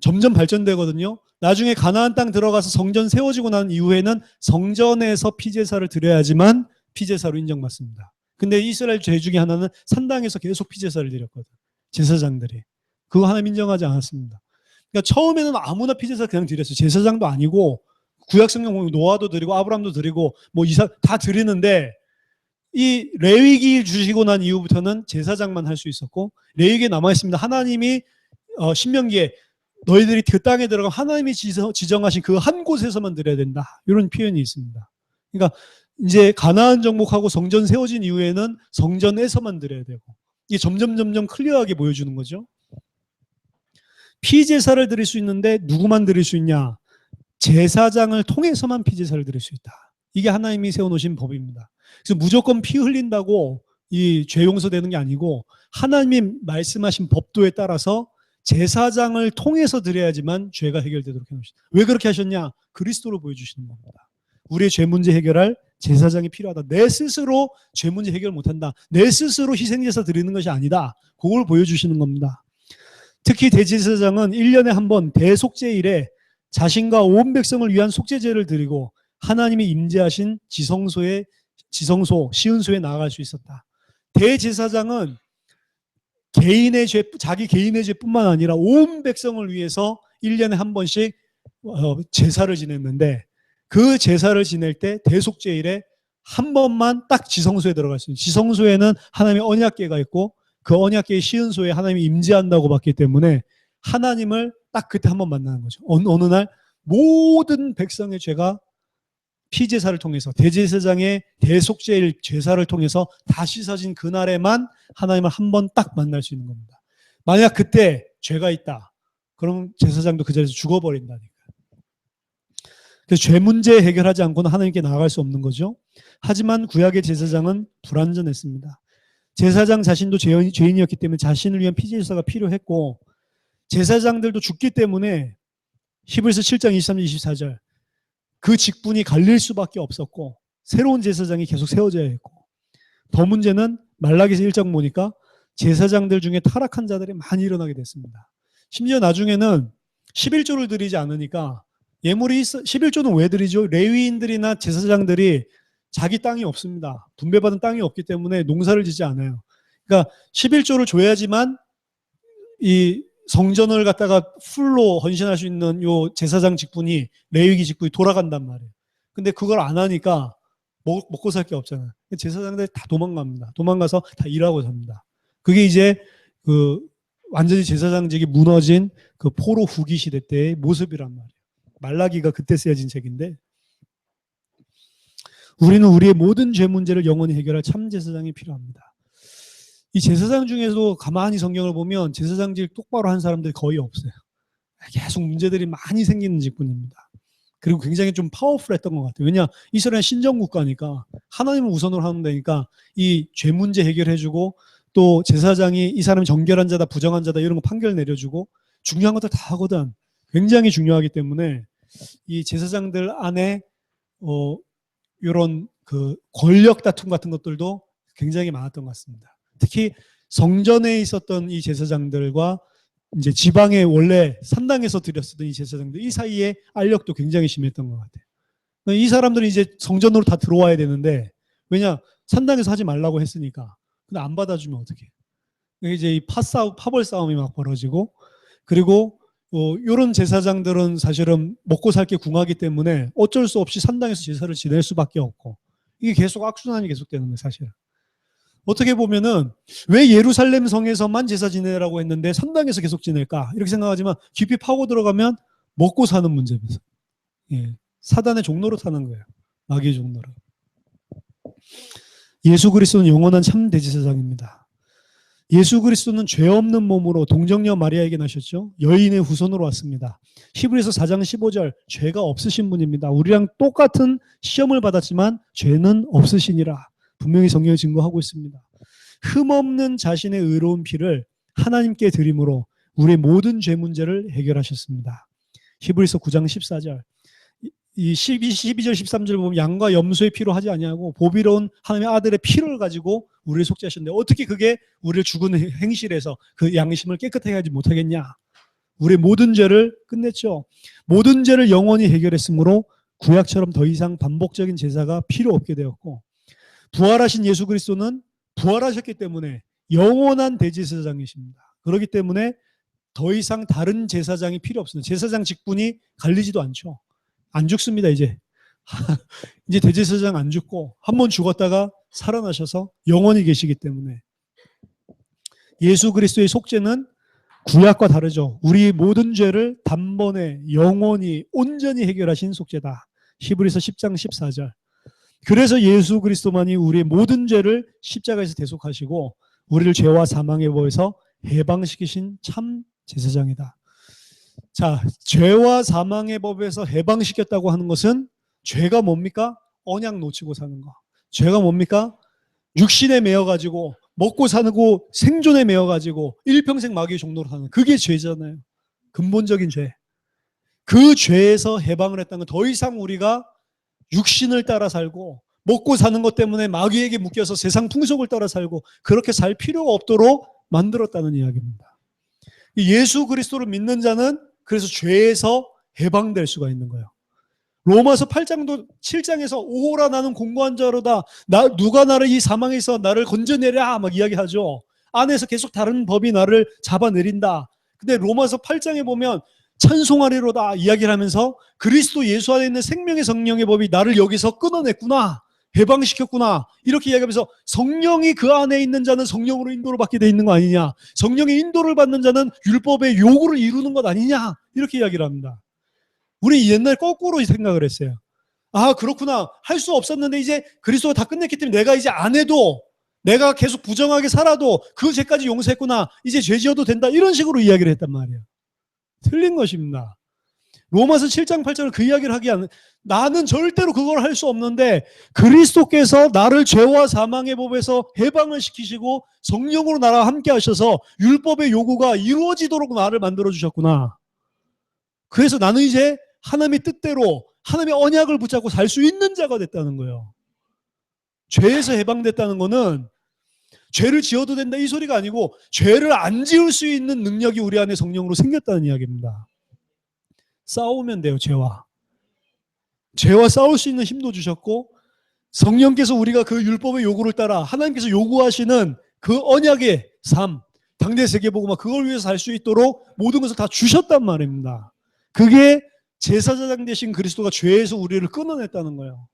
점점 발전되거든요. 나중에 가나안 땅 들어가서 성전 세워지고 난 이후에는 성전에서 피제사를 드려야지만 피제사로 인정받습니다. 근데 이스라엘 죄 중에 하나는 산당에서 계속 피제사를 드렸거든, 제사장들이. 그거 하나님 인정하지 않았습니다. 그러니까 처음에는 아무나 피제사 그냥 드렸어요. 제사장도 아니고 구약 성경 보면 노아도 드리고 아브람도 드리고 뭐 이삭 다 드리는데, 이 레위기 주시고 난 이후부터는 제사장만 할 수 있었고, 레위기에 남아있습니다. 하나님이 신명기에 너희들이 그 땅에 들어가면 하나님이 지정하신 그 한 곳에서만 드려야 된다, 이런 표현이 있습니다. 그러니까 이제 가나안 정복하고 성전 세워진 이후에는 성전에서만 드려야 되고, 이게 점점 클리어하게 보여주는 거죠. 피제사를 드릴 수 있는데 누구만 드릴 수 있냐? 제사장을 통해서만 피제사를 드릴 수 있다. 이게 하나님이 세워놓으신 법입니다. 그래서 무조건 피 흘린다고 이 죄 용서되는 게 아니고, 하나님이 말씀하신 법도에 따라서 제사장을 통해서 드려야지만 죄가 해결되도록 해놓으셨다. 왜 그렇게 하셨냐? 그리스도로 보여주시는 겁니다. 우리의 죄 문제 해결할 제사장이 필요하다. 내 스스로 죄 문제 해결 못한다. 내 스스로 희생제사 드리는 것이 아니다. 그걸 보여주시는 겁니다. 특히 대제사장은 1년에 한 번 대속죄일에 자신과 온 백성을 위한 속죄제를 드리고 하나님이 임재하신 지성소, 시은소에 나아갈 수 있었다. 대제사장은 개인의 죄, 자기 개인의 죄뿐만 아니라 온 백성을 위해서 1년에 한 번씩 제사를 지냈는데, 그 제사를 지낼 때 대속죄일에 한 번만 딱 지성소에 들어갈 수 있는, 지성소에는 하나님의 언약궤가 있고 그 언약궤의 시은소에 하나님이 임재한다고 봤기 때문에 하나님을 딱 그때 한 번 만나는 거죠. 어느 날 모든 백성의 죄가 피제사를 통해서, 대제사장의 대속죄일 제사를 통해서 다 씻어진 그날에만 하나님을 한 번 딱 만날 수 있는 겁니다. 만약 그때 죄가 있다, 그럼 제사장도 그 자리에서 죽어버린다니까. 그래서 죄 문제 해결하지 않고는 하나님께 나아갈 수 없는 거죠. 하지만 구약의 제사장은 불완전했습니다. 제사장 자신도 죄인이었기 때문에 자신을 위한 피제사가 필요했고, 제사장들도 죽기 때문에 히브리서 7장 23절 24절 그 직분이 갈릴 수밖에 없었고, 새로운 제사장이 계속 세워져야 했고, 더 문제는 말라기서 1장 보니까 제사장들 중에 타락한 자들이 많이 일어나게 됐습니다. 심지어 나중에는 11조를 드리지 않으니까, 예물이 11조는 왜 드리죠? 레위인들이나 제사장들이 자기 땅이 없습니다. 분배받은 땅이 없기 때문에 농사를 짓지 않아요. 그러니까 11조를 줘야지만 이 성전을 갖다가 풀로 헌신할 수 있는 요 제사장 직분이, 레위기 직분이 돌아간단 말이에요. 근데 그걸 안 하니까 먹고 살 게 없잖아요. 제사장들이 다 도망갑니다. 도망가서 다 일하고 삽니다. 그게 이제 그 완전히 제사장직이 무너진 그 포로 후기 시대 때의 모습이란 말이에요. 말라기가 그때 쓰여진 책인데, 우리는 우리의 모든 죄 문제를 영원히 해결할 참 제사장이 필요합니다. 이 제사장 중에도 가만히 성경을 보면 제사장직 똑바로 한 사람들이 거의 없어요. 계속 문제들이 많이 생기는 직분입니다. 그리고 굉장히 좀 파워풀했던 것 같아요. 왜냐, 이스라엘은 신정국가니까 하나님을 우선으로 하면 되니까 이 죄 문제 해결해주고, 또 제사장이 이 사람이 정결한 자다 부정한 자다 이런 거 판결 내려주고 중요한 것들 다 하거든. 굉장히 중요하기 때문에 이 제사장들 안에 이런 그 권력 다툼 같은 것들도 굉장히 많았던 것 같습니다. 특히 성전에 있었던 이 제사장들과 이제 지방에 원래 산당에서 드렸었던 이 제사장들, 이 사이에 알력도 굉장히 심했던 것 같아요. 이 사람들은 이제 성전으로 다 들어와야 되는데, 왜냐, 산당에서 하지 말라고 했으니까. 근데 안 받아주면 어떡해. 이제 이 파벌 싸움이 막 벌어지고, 그리고 이런 제사장들은 사실은 먹고 살 게 궁하기 때문에 어쩔 수 없이 산당에서 제사를 지낼 수밖에 없고, 이게 계속 악순환이 계속되는 거예요, 사실은. 어떻게 보면은 왜 예루살렘 성에서만 제사 지내라고 했는데 산당에서 계속 지낼까? 이렇게 생각하지만 깊이 파고 들어가면 먹고 사는 문제입니다. 예, 사단의 종로로 타는 거예요. 마귀의 종로로. 예수 그리스도는 영원한 참 대제사장입니다. 예수 그리스도는 죄 없는 몸으로 동정녀 마리아에게 나셨죠. 여인의 후손으로 왔습니다. 히브리서 4장 15절 죄가 없으신 분입니다. 우리랑 똑같은 시험을 받았지만 죄는 없으시니라. 분명히 성경이 증거하고 있습니다. 흠없는 자신의 의로운 피를 하나님께 드림으로 우리의 모든 죄 문제를 해결하셨습니다. 히브리서 9장 14절. 이 12절 13절 보면 양과 염소의 피로 하지 아니하고 보비로운 하나님의 아들의 피를 가지고 우리를 속죄하셨는데, 어떻게 그게 우리를 죽은 행실에서 그 양심을 깨끗하게 하지 못하겠냐. 우리의 모든 죄를 끝냈죠. 모든 죄를 영원히 해결했으므로 구약처럼 더 이상 반복적인 제사가 필요 없게 되었고, 부활하신 예수 그리스도는 부활하셨기 때문에 영원한 대제사장이십니다. 그렇기 때문에 더 이상 다른 제사장이 필요 없습니다. 제사장 직분이 갈리지도 않죠. 안 죽습니다, 이제. 이제 대제사장 안 죽고 한 번 죽었다가 살아나셔서 영원히 계시기 때문에 예수 그리스도의 속죄는 구약과 다르죠. 우리 모든 죄를 단번에 영원히 온전히 해결하신 속죄다. 히브리서 10장 14절. 그래서 예수 그리스도만이 우리의 모든 죄를 십자가에서 대속하시고 우리를 죄와 사망의 법에서 해방시키신 참 제사장이다. 자, 죄와 사망의 법에서 해방시켰다고 하는 것은 죄가 뭡니까? 언약 놓치고 사는 거. 죄가 뭡니까? 육신에 매여가지고 먹고 사고 생존에 매여가지고 일평생 마귀의 종로로 사는, 그게 죄잖아요. 근본적인 죄. 그 죄에서 해방을 했다는 건 더 이상 우리가 육신을 따라 살고 먹고 사는 것 때문에 마귀에게 묶여서 세상 풍속을 따라 살고 그렇게 살 필요가 없도록 만들었다는 이야기입니다. 예수 그리스도를 믿는 자는 그래서 죄에서 해방될 수가 있는 거예요. 로마서 8장도 7장에서 오호라 나는 공고한 자로다. 누가 나를 이 사망에서 나를 건져내랴 막 이야기하죠. 안에서 계속 다른 법이 나를 잡아내린다. 근데 로마서 8장에 보면 찬송하리로다 이야기를 하면서 그리스도 예수 안에 있는 생명의 성령의 법이 나를 여기서 끊어냈구나. 해방시켰구나. 이렇게 이야기하면서 성령이 그 안에 있는 자는 성령으로 인도를 받게 돼 있는 거 아니냐. 성령의 인도를 받는 자는 율법의 요구를 이루는 것 아니냐. 이렇게 이야기를 합니다. 우리 옛날 거꾸로 생각을 했어요. 아, 그렇구나. 할 수 없었는데 이제 그리스도가 다 끝냈기 때문에 내가 이제 안 해도, 내가 계속 부정하게 살아도 그 죄까지 용서했구나. 이제 죄 지어도 된다. 이런 식으로 이야기를 했단 말이에요. 틀린 것입니다. 로마서 7장 8절은 그 이야기를 하기 않는, 나는 절대로 그걸 할 수 없는데 그리스도께서 나를 죄와 사망의 법에서 해방을 시키시고 성령으로 나와 함께 하셔서 율법의 요구가 이루어지도록 나를 만들어 주셨구나. 그래서 나는 이제 하나님의 뜻대로 하나님의 언약을 붙잡고 살 수 있는 자가 됐다는 거예요. 죄에서 해방됐다는 거는 죄를 지어도 된다 이 소리가 아니고 죄를 안 지을 수 있는 능력이 우리 안에 성령으로 생겼다는 이야기입니다. 싸우면 돼요. 죄와 싸울 수 있는 힘도 주셨고 성령께서 우리가 그 율법의 요구를 따라 하나님께서 요구하시는 그 언약의 삶, 당대 세계복음화 그걸 위해서 살 수 있도록 모든 것을 다 주셨단 말입니다. 그게 제사장 되신 그리스도가 죄에서 우리를 끊어냈다는 거예요.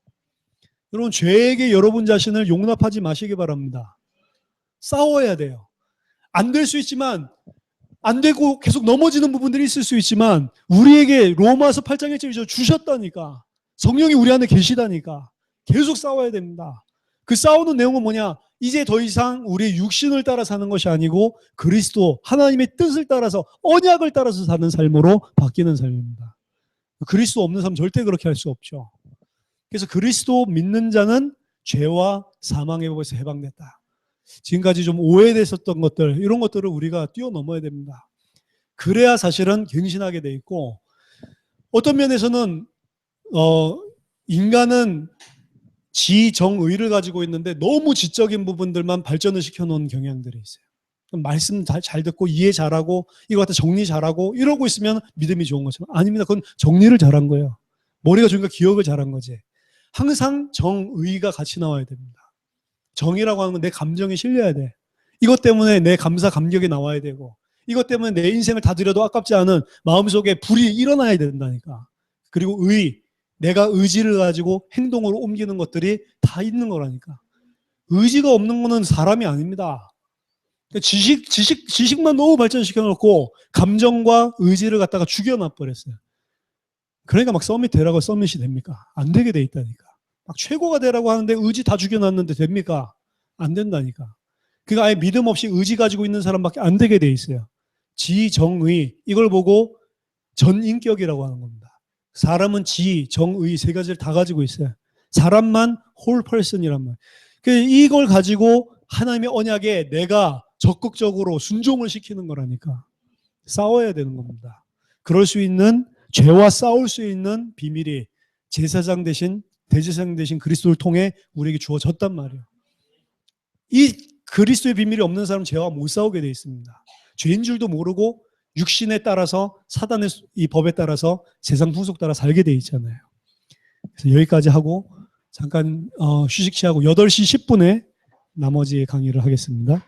여러분 죄에게 여러분 자신을 용납하지 마시기 바랍니다. 싸워야 돼요. 안 될 수 있지만 안 되고 계속 넘어지는 부분들이 있을 수 있지만 우리에게 로마서 8장 1절에 주셨다니까. 성령이 우리 안에 계시다니까. 계속 싸워야 됩니다. 그 싸우는 내용은 뭐냐? 이제 더 이상 우리의 육신을 따라 사는 것이 아니고 그리스도 하나님의 뜻을 따라서 언약을 따라서 사는 삶으로 바뀌는 삶입니다. 그리스도 없는 사람 절대 그렇게 할 수 없죠. 그래서 그리스도 믿는 자는 죄와 사망의 법에서 해방됐다. 지금까지 좀 오해됐었던 것들 이런 것들을 우리가 뛰어넘어야 됩니다. 그래야 사실은 갱신하게 돼 있고 어떤 면에서는 인간은 지정의를 가지고 있는데 너무 지적인 부분들만 발전을 시켜놓은 경향들이 있어요. 말씀 잘 듣고 이해 잘하고 이거 갖다 정리 잘하고 이러고 있으면 믿음이 좋은 것처럼 아닙니다. 그건 정리를 잘한 거예요. 머리가 좋으니까 기억을 잘한 거지. 항상 정의가 같이 나와야 됩니다. 정의라고 하는 건 내 감정에 실려야 돼. 이것 때문에 내 감사 감격이 나와야 되고 이것 때문에 내 인생을 다 드려도 아깝지 않은 마음속에 불이 일어나야 된다니까. 그리고 내가 의지를 가지고 행동으로 옮기는 것들이 다 있는 거라니까. 의지가 없는 거는 사람이 아닙니다. 지식만 너무 발전시켜 놓고 감정과 의지를 갖다가 죽여놔 버렸어요. 그러니까 막 서밋 되라고 서밋이 됩니까? 안 되게 돼 있다니까. 막 최고가 되라고 하는데 의지 다 죽여놨는데 됩니까? 안 된다니까. 그러니까 아예 믿음 없이 의지 가지고 있는 사람밖에 안 되게 돼 있어요. 지정의 이걸 보고 전인격이라고 하는 겁니다. 사람은 지, 정의 세 가지를 다 가지고 있어요. 사람만 whole person이란 말이에요. 이걸 가지고 하나님의 언약에 내가 적극적으로 순종을 시키는 거라니까. 싸워야 되는 겁니다. 그럴 수 있는 죄와 싸울 수 있는 비밀이 제사장 대신 대제사장 대신 그리스도를 통해 우리에게 주어졌단 말이에요. 이 그리스도의 비밀이 없는 사람은 죄와 못 싸우게 되어 있습니다. 죄인 줄도 모르고 육신에 따라서 사단의 이 법에 따라서 세상 풍속 따라 살게 되어 있잖아요. 그래서 여기까지 하고 잠깐 휴식 취하고 8시 10분에 나머지 강의를 하겠습니다.